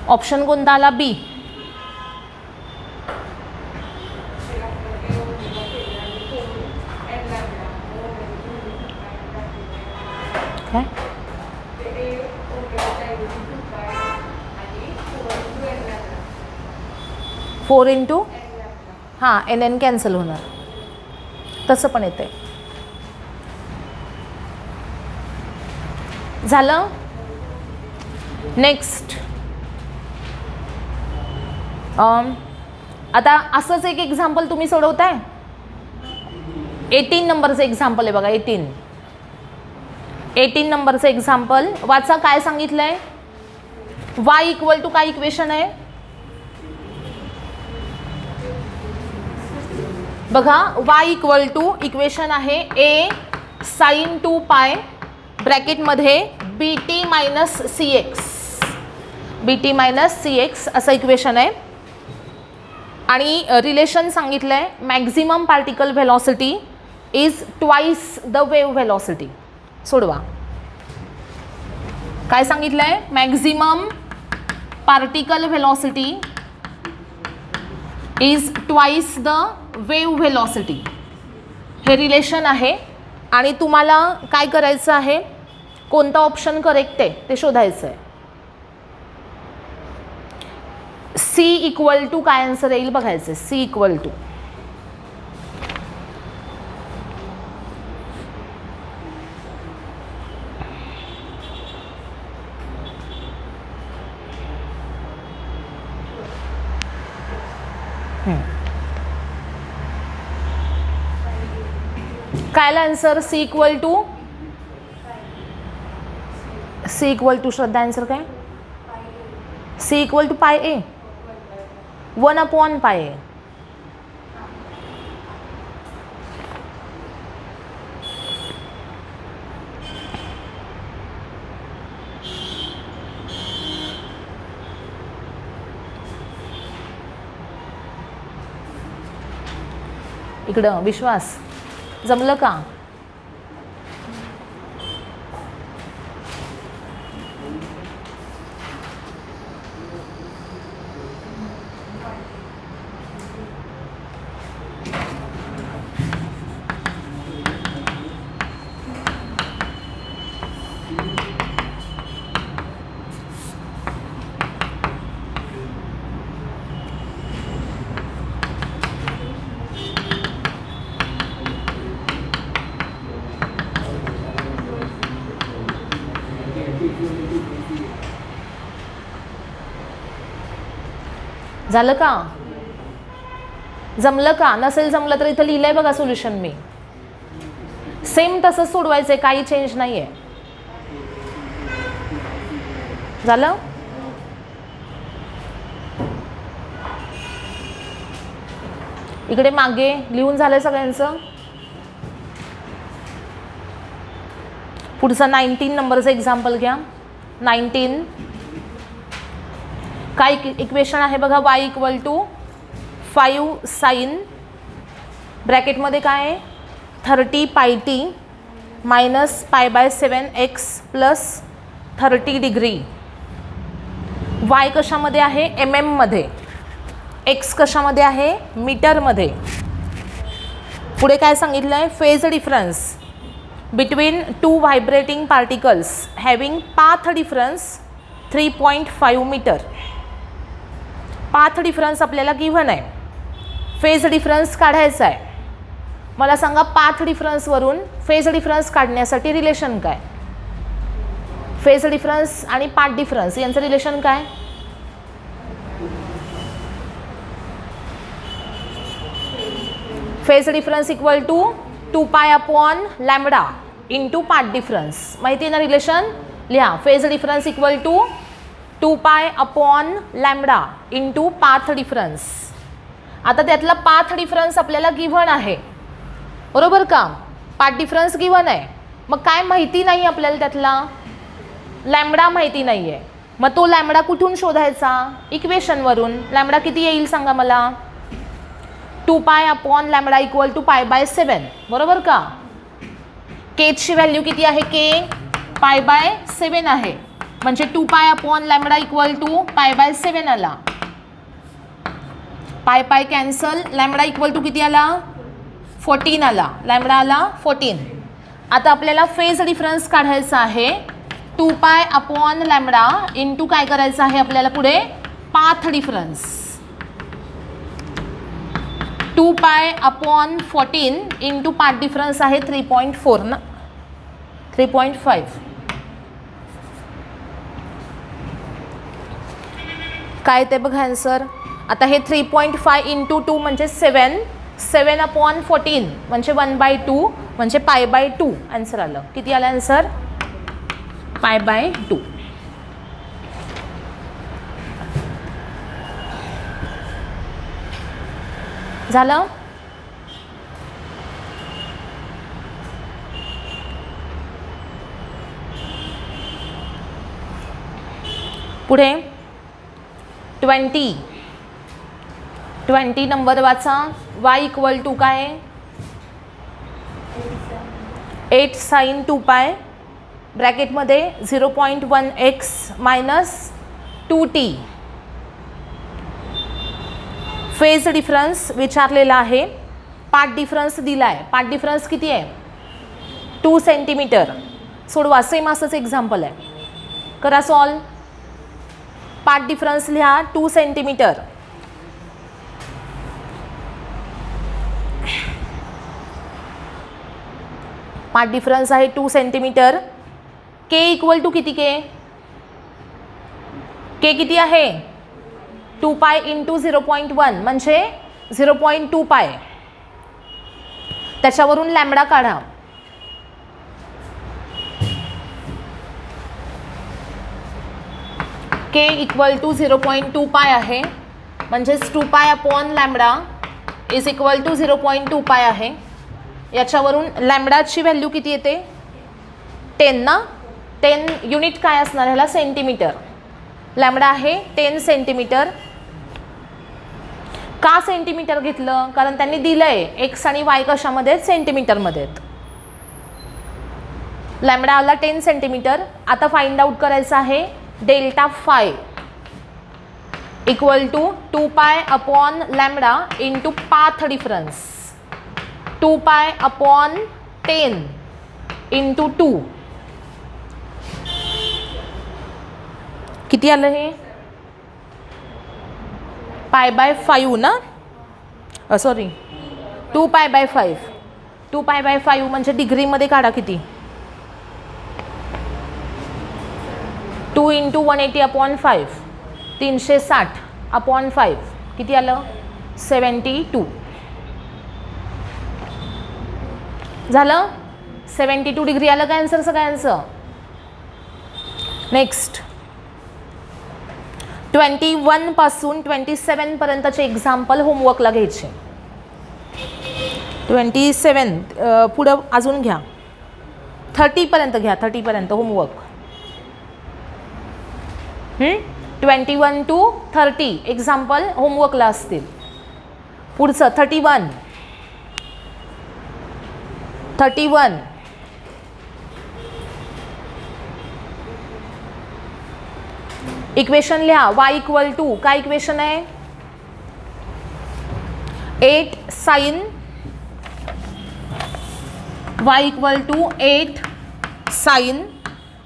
Option कोणता आला, बी. काय 4 इंटू, हां एन एन कॅन्सल होणार, तसं पण येते. झालं. नेक्स्ट आता असंच एक एक्झाम्पल तुम्ही सोडवताय. 18 नंबरचं एक्झाम्पल आहे बघा. 18 नंबरचं एक्झाम्पल वाचा. काय सांगितलंय? y इक्वल टू काय इक्वेशन आहे बघा. y इक्वल टू इक्वेशन आहे a sin 2π ब्रॅकेटमध्ये bt मायनस सी एक्स असं इक्वेशन आहे. आणि रिलेशन सांगितलं आहे maximum particle velocity is twice the wave velocity. सोडवा. काय सांगितलं आहे? Maximum particle velocity is twice the wave velocity. हे रिलेशन आहे आणि तुम्हाला काय करायचं आहे? कोणता ऑप्शन करेक्ट आहे ते शोधायचं आहे. सी इक्वल टू काय आन्सर येईल बघायचं. सी इक्वल टू काय answer? C equal to Shraddha answer काय? C equal to pi a 1/π ए. इकडं विश्वास जमलं का? झालं का? जमलं का? नसेल जमलं तर इथं लिहिलंय बघा सोल्युशन मी. सेम तसंच सोडवायचंय, काही चेंज नाहीये. झालं? इकडे मागे लिहून झालंय सगळ्यांचं. पुढचा 19 नंबरचं एक्झाम्पल घ्या. 19 काय इक्वेशन आहे बघा. y इक्वल टू 5 साइन ब्रॅकेटमध्ये काय आहे 30πt minus π/7x plus 30 degree. y कशामध्ये आहे? mm मध्ये. x कशामध्ये आहे? मीटरमध्ये. पुढे काय सांगितलं आहे? Phase difference between two vibrating particles having path difference 3.5 metre. Path difference आपल्याला गिव्हन आहे. फेज डिफरन्स काढायचा आहे. मला सांगा पाथ डिफरन्सवरून फेज डिफरन्स काढण्यासाठी रिलेशन काय? फेज डिफरन्स आणि पाथ डिफरन्स यांचं रिलेशन काय? Phase difference equal to 2π/λ into path difference. माहिती आहे ना रिलेशन? लिहा. Phase difference equal to 2π/λ into path difference. आता त्यातला पाथ डिफरन्स आपल्याला गिव्हन आहे बरोबर का? पाथ डिफरन्स गिव्हन आहे. मग काय माहिती नाही आपल्याला त्यातला? लॅम्बडा माहिती नाही आहे. मग तो लॅम्बडा कुठून शोधायचा? इक्वेशनवरून. लॅम्बडा किती येईल सांगा मला? 2π/λ इक्वल टू π/7 बरोबर का? केची व्हॅल्यू किती आहे? के π/7 आहे. म्हणजे 2π/λ इक्वल टू π/7 आला. पाय कॅन्सल. लॅम्बडा इक्वल टू किती आला? 14 आला. लॅम्बडा आला 14. आता आपल्याला फेज डिफरन्स काढायचा आहे. 2π/λ इंटू काय करायचं आहे आपल्याला पुढे? Path difference. 2π/14 into path difference आहे 3.4 ना 3.5. काय ते बघा आन्सर. आता हे 3.5 इंटू 2 म्हणजे 7 7/14 म्हणजे 1/2 म्हणजे π/2 आन्सर आलं. किती आलं आन्सर? π/2. झालं? पुढे 20 नंबर वाचा. y इक्वल टू काय? 8 sin 2π ब्रॅकेटमध्ये 0.1x minus 2t. Phase difference विचारलेला आहे. पाथ डिफरन्स दिला आहे. पाथ डिफरन्स किती आहे? 2 सेंटीमीटर. सोडवा. सेम असंच एक्झाम्पल आहे. करा सॉल्व. पाथ डिफरन्स लिहा 2 सेंटीमीटर. पाथ डिफरन्स आहे 2 सेंटीमीटर. के इक्वल टू किती? के किती आहे? 2π इंटू 0.1 म्हणजे 0.2π. त्याच्यावरून लॅम्बडा काढा. के इक्वल टू 0.2π आहे म्हणजेच 2π/λ इज इक्वल टू 0.2π आहे. याच्यावरून लॅम्बडाची व्हॅल्यू किती येते? 10 ना. 10 युनिट काय असणार ह्याला? सेंटीमीटर. लॅम्बडा आहे 10 सेंटीमीटर. का सेंटीमीटर घेतलं? कारण त्यांनी दिलंय एक्स आणि वाय कशामध्ये? सेंटीमीटरमध्ये आहेत. लॅम्बडा आला 10 सेंटीमीटर. आता फाइंड आउट करायचं आहे delta phi equal to 2π/λ into path difference. 2π/10 into 2. किती आलं हे? π/5 ना. सॉरी 2π/5. 2π/5 म्हणजे डिग्रीमध्ये काढा किती? 2 इंटू 180/5 360/5 किती आलं? 72. झालं? 72 डिग्री आलं का आन्सर सगळ्यांचं? नेक्स्ट 21 पासून 27 पर्यंतचे एक्झाम्पल होमवर्कला घ्यायचे. 27 पुढं अजून घ्या. 30 पर्यंत घ्या. 30 पर्यंत होमवर्क. 21 to 30 एक्झाम्पल होमवर्कला असतील. पुढचं 31. इक्वेशन लिहा. y इक्वल टू काय इक्वेशन आहे? 8 sin y equal to 8 sin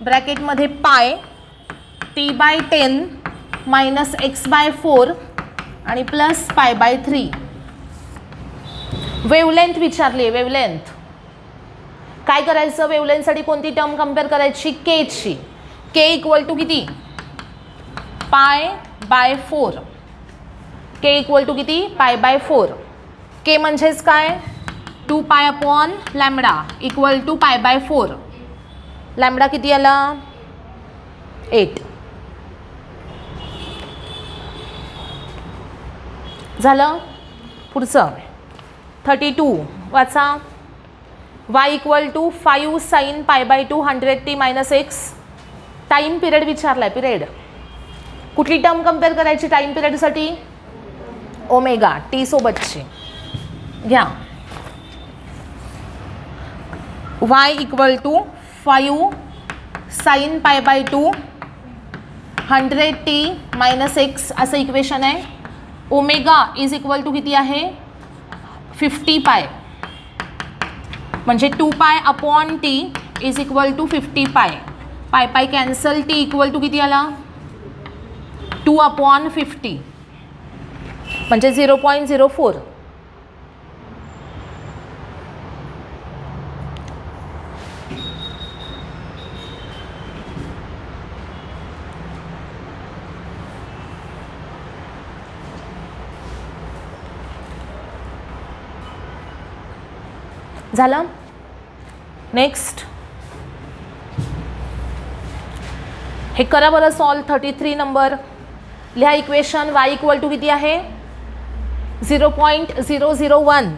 ब्रॅकेटमध्ये पाय t/10 मायनस x/4 आणि प्लस π/3. वेवलेंथ विचारली आहे. वेवलेंथ काय करायचं? वेवलेंथसाठी कोणती टर्म कम्पेअर करायची? केची. के इक्वल टू किती? π/4. के इक्वल टू किती? π/4. के म्हणजेच काय? 2π/λ इक्वल टू π/4. लॅम्बडा किती आला? 8. झालं? पुढचं 32 वाचा. y equal to 5 sin π/2 100t minus x. Time period विचारलाय. पिरियड कुठली टर्म कम्पेअर करायची टाईम पिरियडसाठी? ओमेगा टी सोबतची घ्या. y equal to 5 sin π/2 100t minus x असं इक्वेशन आहे. ओमेगा इज इक्वल टू किती आहे? 50π म्हणजे 2π/t इज इक्वल टू 50π. पाय कॅन्सल. t इक्वल टू किती आला? 2/50 म्हणजे 0.04. झालं. नेक्स्ट हे करा बरं सॉल्व. 33 नंबर लिहा इक्वेशन. y इक्वल टू किती आहे 0.001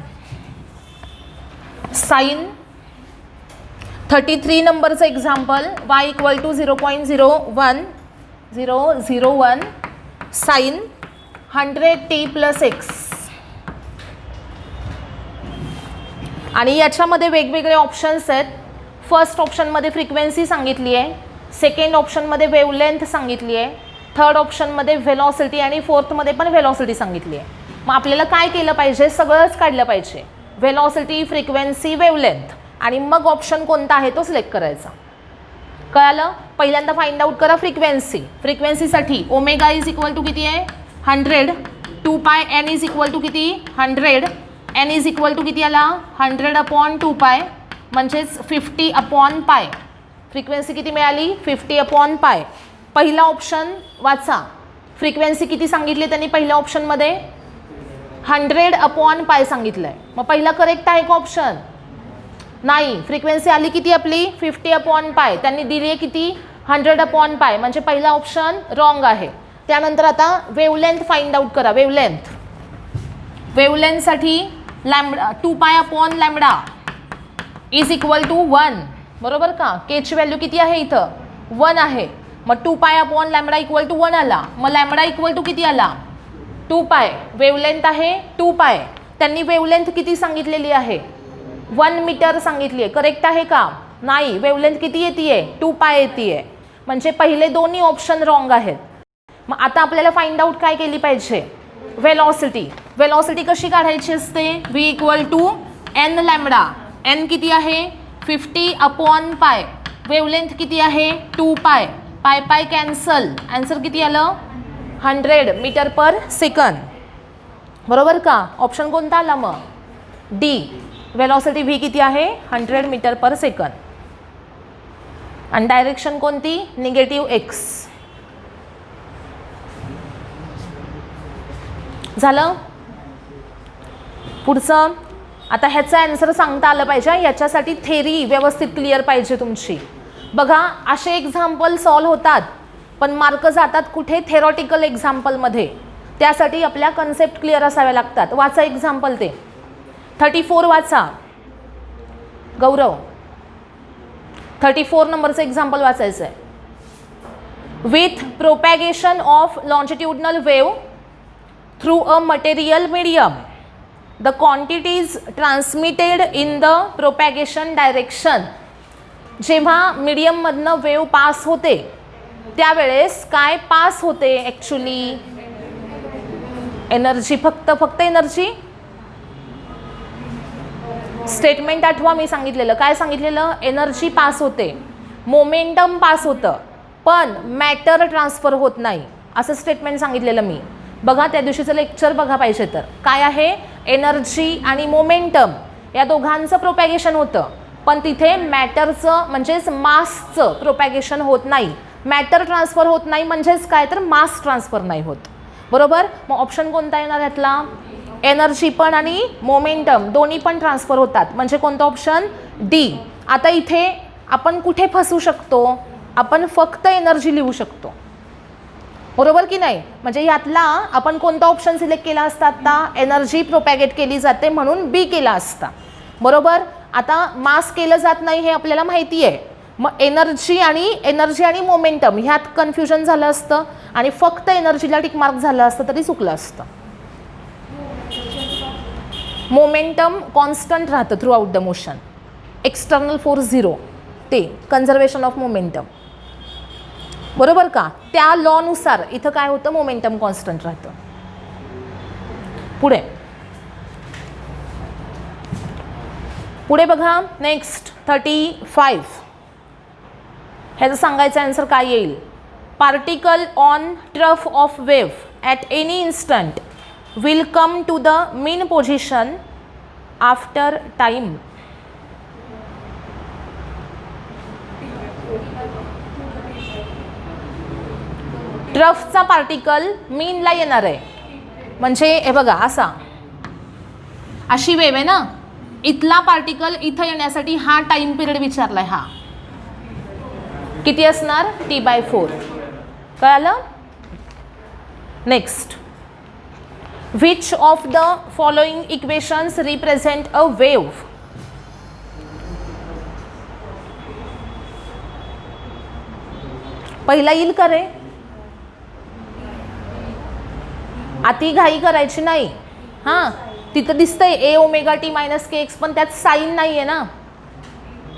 साइन 33 नंबरचं example. y equal to 0.01001 sine 100t + x. आणि याच्यामध्ये वेगवेगळे ऑप्शन्स आहेत. फर्स्ट ऑप्शनमध्ये फ्रिक्वेन्सी सांगितली आहे, सेकंड ऑप्शनमध्ये वेवलेंथ सांगितली आहे, थर्ड ऑप्शनमध्ये व्हेलॉसिटी आणि फोर्थमध्ये पण व्हेलॉसिटी सांगितली आहे. मग आपल्याला काय केलं पाहिजे, सगळंच काढलं पाहिजे. व्हेलॉसिटी, फ्रिक्वेन्सी, वेवलेंथ आणि मग ऑप्शन कोणता आहे तो सिलेक्ट करायचा. कळालं. पहिल्यांदा फाइंड आउट करा फ्रिक्वेन्सी. फ्रिक्वेन्सीसाठी ओमेगा इज इक्वल टू किती आहे 100, 2π n इज इक्वल टू किती 100, n इज इक्वल टू किती आला 100/2π म्हणजेच 50/π. फ्रिक्वेन्सी किती मिळाली 50/π. पहिला ऑप्शन वाचा. फ्रिक्वेन्सी किती सांगितली त्यांनी पहिल्या ऑप्शनमध्ये 100/π सांगितलं आहे. मग पहिला करेक्ट आहे का ऑप्शन? नाही. फ्रिक्वेन्सी आली किती आपली 50/π. त्यांनी दिली आहे किती 100/π म्हणजे पहिला ऑप्शन रॉंग आहे. त्यानंतर आता वेवलेंथ फाइंड आउट करा. वेवलेंथ. वेवलेंथसाठी लॅम्बडा 2π/λ इज इक्वल टू 1. बरोबर का. केची व्हॅल्यू किती आहे इथं 1 आहे. मग 2π/λ इक्वल टू 1 आला. मग लॅम्बडा इक्वल टू किती आला 2π. वेवलेंथ आहे 2π. त्यांनी वेवलेंथ किती सांगितलेली आहे 1 मीटर सांगितली आहे. करेक्ट आहे का? नाही. वेवलेंथ किती येते 2π येते. म्हणजे पहिले दोन्ही ऑप्शन रॉंग आहेत. मग आता आपल्याला फाइंड आउट काय केली पाहिजे व्हेलॉसिटी. व्हेलॉसिटी कशी काढायची असते v equal to n lambda. n किती आहे 50/π. वेवलेंथ किती आहे 2π. पाय कॅन्सल. आन्सर किती आलं 100 मीटर/सेकंद. बरोबर का. ऑप्शन कोणता आला मग डी. वेलॉसिटी v किती आहे 100 मीटर/सेकंद आणि डायरेक्शन कोणती -x. झालं. पुढचं आता ह्याचा आन्सर सांगता आलं पाहिजे. याच्यासाठी थेरी व्यवस्थित क्लिअर पाहिजे तुमची. बघा असे एक्झाम्पल सॉल्व होतात पण मार्क जातात कुठे थेरॉटिकल एक्झाम्पलमध्ये. त्यासाठी आपल्या कन्सेप्ट क्लिअर असाव्या लागतात. वाचा एक्झाम्पल ते 34 वाचा गौरव. 34 नंबरचं एक्झाम्पल वाचायचं आहे. With propagation of longitudinal wave through a material medium the quantities transmitted in the propagation direction. जेव्हा मीडियममधनं वेव्ह पास होते त्यावेळेस काय पास होते ॲक्च्युली एनर्जी. फक्त एनर्जी. स्टेटमेंट आठवा मी सांगितलेलं. काय सांगितलेलं एनर्जी पास होते, मोमेंटम पास होतं पण मॅटर ट्रान्सफर होत नाही असं स्टेटमेंट सांगितलेलं मी. बघा त्या दिवशीचं लेक्चर बघा पाहिजे तर. काय आहे एनर्जी आणि मोमेंटम या दोघांचं प्रोपॅगेशन होतं पण तिथे मॅटरचं म्हणजेच मासचं प्रोपॅगेशन होत नाही. मॅटर ट्रान्सफर होत नाही म्हणजेच काय तर मास ट्रान्सफर नाही होत. बरोबर. मग ऑप्शन कोणता येणार यातला एनर्जी पण आणि मोमेंटम दोन्ही पण ट्रान्सफर होतात म्हणजे कोणतं ऑप्शन डी. आता इथे आपण कुठे फसू शकतो आपण फक्त एनर्जी लिहू शकतो. बरोबर की नाही. म्हणजे यातला आपण कोणता ऑप्शन सिलेक्ट केला असता आता एनर्जी प्रोपॅगेट केली जाते म्हणून बी केला असता. बरोबर. आता मास केलं जात नाही हे आपल्याला माहिती आहे. मग एनर्जी आणि मोमेंटम ह्यात कन्फ्युजन झालं असतं आणि फक्त एनर्जीला टिक मार्क झालं असतं तरी चुकलं असतं. मोमेंटम कॉन्स्टंट राहतं through out the motion. External force 0 ते कन्झर्वेशन ऑफ मोमेंटम. बरोबर का. त्या लॉनुसार इथं काय होतं मोमेंटम कॉन्स्टंट राहतं. पुढे बघा नेक्स्ट 35. ह्याचं सांगायचं आन्सर काय येईल. Particle on trough of wave at any instant will come to the mean position after time. ट्रफचा पार्टिकल मीनला येणार आहे म्हणजे हे बघा अशी वेव्ह आहे ना इथला पार्टिकल इथं येण्यासाठी हा टाइम पिरियड विचारलाय. हा किती असणार? T/4. कळालं? Next, which of the following equations represent a wave? पहिला येईल का रे? अति घाई करायची नाही. हां, तिथं दिसतंय Aωt - kx, पण त्यात साईन नाही आहे ना.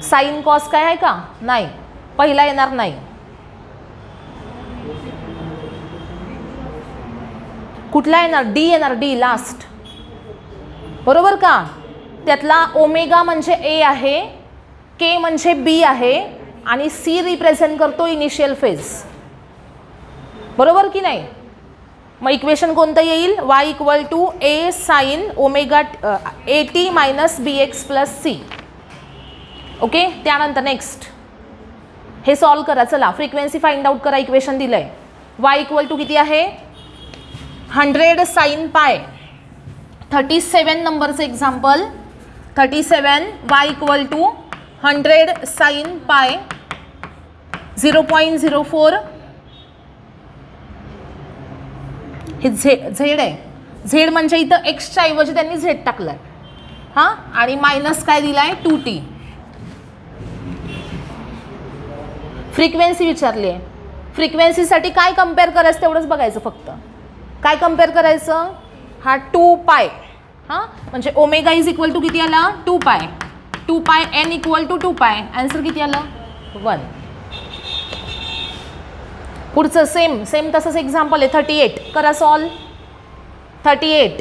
साईन कॉस काय आहे का? नाही, पहिला येणार नाही. कुठला येणार? डी येणार, डी लास्ट. बरोबर का? त्यातला ओमेगा म्हणजे ए आहे, के म्हणजे बी आहे आणि सी रिप्रेझेंट करतो इनिशियल फेज. बरोबर की नाही? मग इक्वेशन कोणतं येईल? y = a sin omega at - bx + c. Okay, त्यानंतर नेक्स्ट हे सॉल्व करा. चला, फ्रिक्वेन्सी फाइंड आउट करा. इक्वेशन दिलंय y = किती आहे? 100 sin पाय. 37 नंबरचं एक्झाम्पल. 37 y = 100 sin पाय 0.04. हे झेड आहे. झेड म्हणजे इथं एक्सच्या ऐवजी त्यांनी झेड टाकलाय. हां, आणि मायनस काय दिलाय? 2t. फ्रिक्वेन्सी विचारली आहे. फ्रिक्वेन्सीसाठी काय कम्पेअर करायचं तेवढंच बघायचं फक्त. काय कम्पेअर करायचं? हा 2π. हां, म्हणजे ओमेगा = किती आला? 2π. 2π n = 2π. आन्सर किती आलं? 1. पुढचं सेम तसंच एक्झाम्पल आहे. 38 करा सॉल्व. 38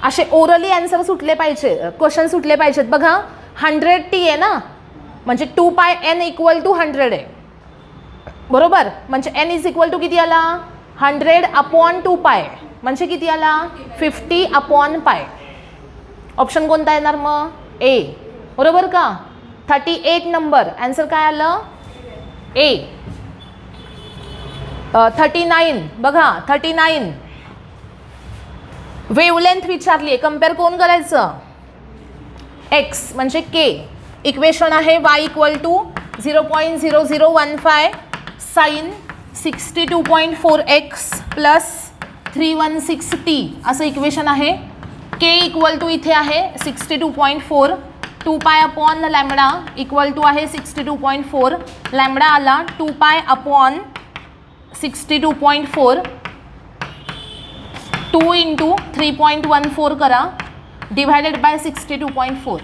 असे ओरली आन्सर सुटले पाहिजे, क्वेश्चन सुटले पाहिजेत. बघा, 100t आहे ना, म्हणजे 2π n = 100 आहे. बरोबर, म्हणजे n = किती आला? 100/2π म्हणजे किती आला? 50/π. ऑप्शन कोणता येणार मग? ए. बरोबर का? 38 नंबर आन्सर काय आलं? ए. 39 बघा, 39 वेवलेंथ विचारली आहे. कम्पेअर कोण करायचं? एक्स म्हणजे के. इक्वेशन आहे y = 0.0015 sin 62.4x + 316t असं इक्वेशन आहे. के = इथे आहे 62.4. 2π/λ = आहे 62.4. लॅम्बडा आला 2π/62.4. 2 × 3.14 करा डिवायडेड बाय 62.4.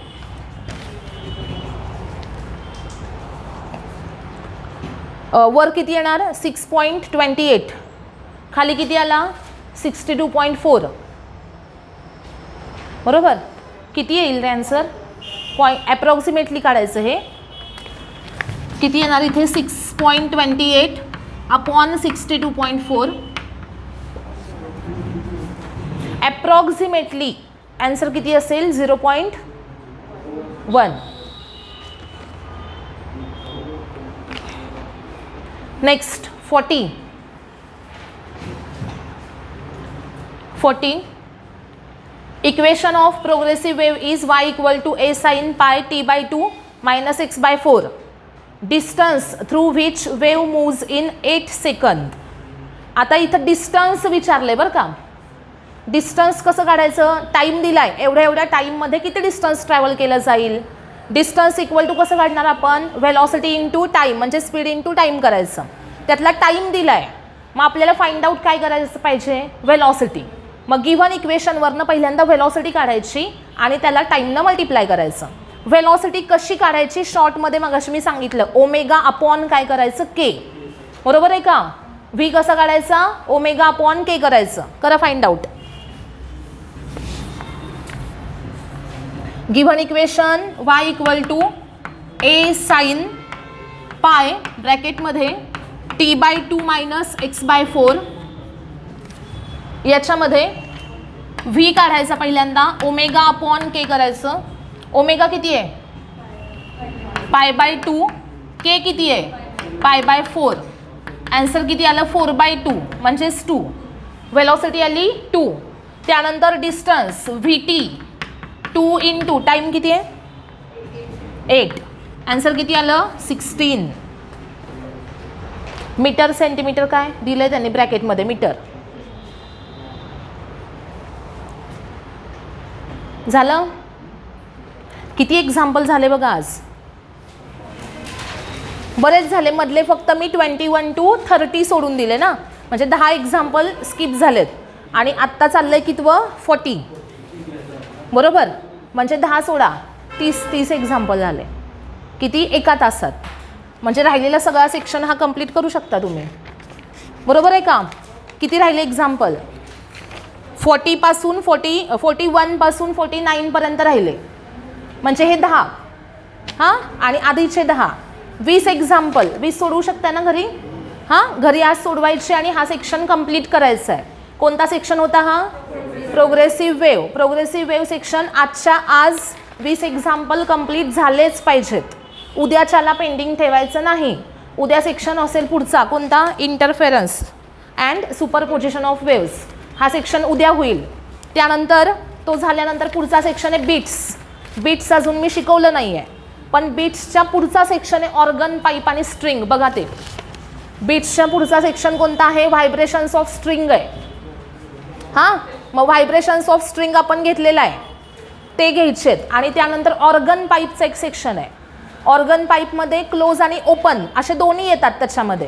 वर किती येणार? 6.28. खाली किती आला? 62.4. बरोबर, किती येईल रे आन्सर? ॲप्रॉक्सिमेटली काढायचं. हे किती येणार इथे? 6.28/62.4. ॲप्रॉक्सिमेटली आन्सर किती असेल? 0.1. Next 40. Equation of progressive wave is y = a sin pi t/2 - x/4. Distance through which wave moves in 8 second. आता इथं डिस्टन्स विचारले बरं का. डिस्टन्स कसं काढायचं? टाईम दिलाय, एवढ्या टाईममध्ये किती डिस्टन्स ट्रॅव्हल केलं जाईल. डिस्टन्स = कसं काढणार आपण? व्हेलॉसिटी इंटू टाईम म्हणजे स्पीड इंटू टाईम करायचं. त्यातला टाईम दिलाय, मग आपल्याला फाइंड आउट काय करायचं पाहिजे? व्हेलॉसिटी. मग गिव्हन इक्वेशनवरनं पहिल्यांदा व्हेलॉसिटी काढायची आणि त्याला टाईमनं मल्टिप्लाय करायचं. व्हेलॉसिटी कशी काढायची? शॉर्टमध्ये मगाशी मी सांगितलं, ω/, काय करायचं? के. बरोबर आहे का? व्ही कसा काढायचा? ω/k करायचं. करा find out. Given equation y = a sin पाय ब्रॅकेटमध्ये t/2 - x/4. याच्यामध्ये v काढायचा पहिल्यांदा, ω/k करायचं. ओमेगा किती आहे? π/2. के किती आहे? π/4. आन्सर किती आलं? 4/2 म्हणजेच 2. वेलॉसिटी आली 2. त्यानंतर डिस्टन्स vt 2 × टाईम किती आहे 8. आन्सर किती आलं 16. मीटर सेंटीमीटर काय दिलंय त्यांनी ब्रॅकेटमध्ये मीटर. झालं. किती एक्झाम्पल झाले बघा आज. बरेच झाले. मधले फक्त मी 21 to 30 सोडून दिले ना, म्हणजे 10 एक्झाम्पल स्किप झालेत. आणि आत्ता चाललंय कितवं 40 बरोबर. म्हणजे 10 सोडा 30 एक्झाम्पल झाले. किती एका तासात. म्हणजे राहिलेला सगळा सेक्शन हा कंप्लीट करू शकता तुम्ही. बरोबर आहे का. किती राहिले एक्झाम्पल 41 पासून 49 पर्यंत राहिले. म्हणजे हे 10 हां आणि आधीचे 10 20 एक्झाम्पल 20 सोडवू शकता ना घरी. हां घरी आज सोडवायचे आणि हा सेक्शन कंप्लीट करायचा आहे. कोणता सेक्शन होता हा progressive wave. Progressive wave section आजच्या आज 20 एक्झाम्पल कंप्लीट झालेच पाहिजेत. उद्याच्याला पेंडिंग ठेवायचं नाही. उद्या सेक्शन असेल पुढचा कोणता interference and superposition of waves. हा सेक्शन उद्या होईल. त्यानंतर तो झाल्यानंतर पुढचा सेक्शन आहे बीट्स. बीट्स अजून मी शिकवलं नाही आहे, पण बीट्सच्या पुढचा सेक्शन आहे ऑर्गन पाईप आणि स्ट्रिंग. बघा ते बीट्सच्या पुढचा सेक्शन कोणता आहे व्हायब्रेशन्स ऑफ स्ट्रिंग आहे. हां मग व्हायब्रेशन्स ऑफ स्ट्रिंग आपण घेतलेला आहे ते घ्यायचेत. आणि त्यानंतर ऑर्गन पाईपचं एक सेक्शन आहे. ऑर्गन पाईपमध्ये क्लोज आणि ओपन असे दोन्ही येतात त्याच्यामध्ये.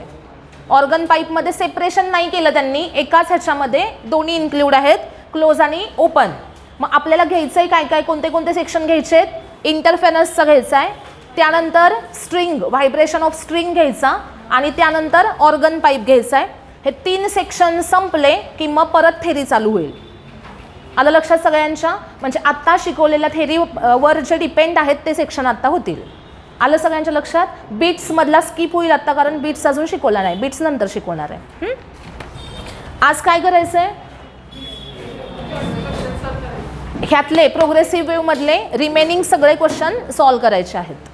ऑर्गन पाईपमध्ये सेपरेशन नाही केलं त्यांनी, एकाच ह्याच्यामध्ये दोन्ही इन्क्लूड आहेत क्लोज आणि ओपन. मग आपल्याला घ्यायचं आहे काय काय कोणते कोणते सेक्शन घ्यायचे आहेत. इंटरफेरन्सचा घ्यायचा आहे, त्यानंतर स्ट्रिंग व्हायब्रेशन ऑफ स्ट्रिंग घ्यायचा आणि त्यानंतर ऑर्गन पाईप घ्यायचा आहे. हे 3 सेक्शन संपले की मग परत थेरी चालू होईल. आलं लक्षात सगळ्यांच्या. म्हणजे आत्ता शिकवलेल्या थेरीवर जे डिपेंड आहेत ते सेक्शन आत्ता होतील. आलं सगळ्यांच्या लक्षात. बीट्समधला स्किप होईल आत्ता, कारण बीट्स अजून शिकवला नाही, बीट्स नंतर शिकवणार आहे. आज काय करायचं आहे ह्यातले प्रोग्रेसिव्ह वेव्हमधले रिमेनिंग सगळे क्वेश्चन सॉल्व करायचे आहेत.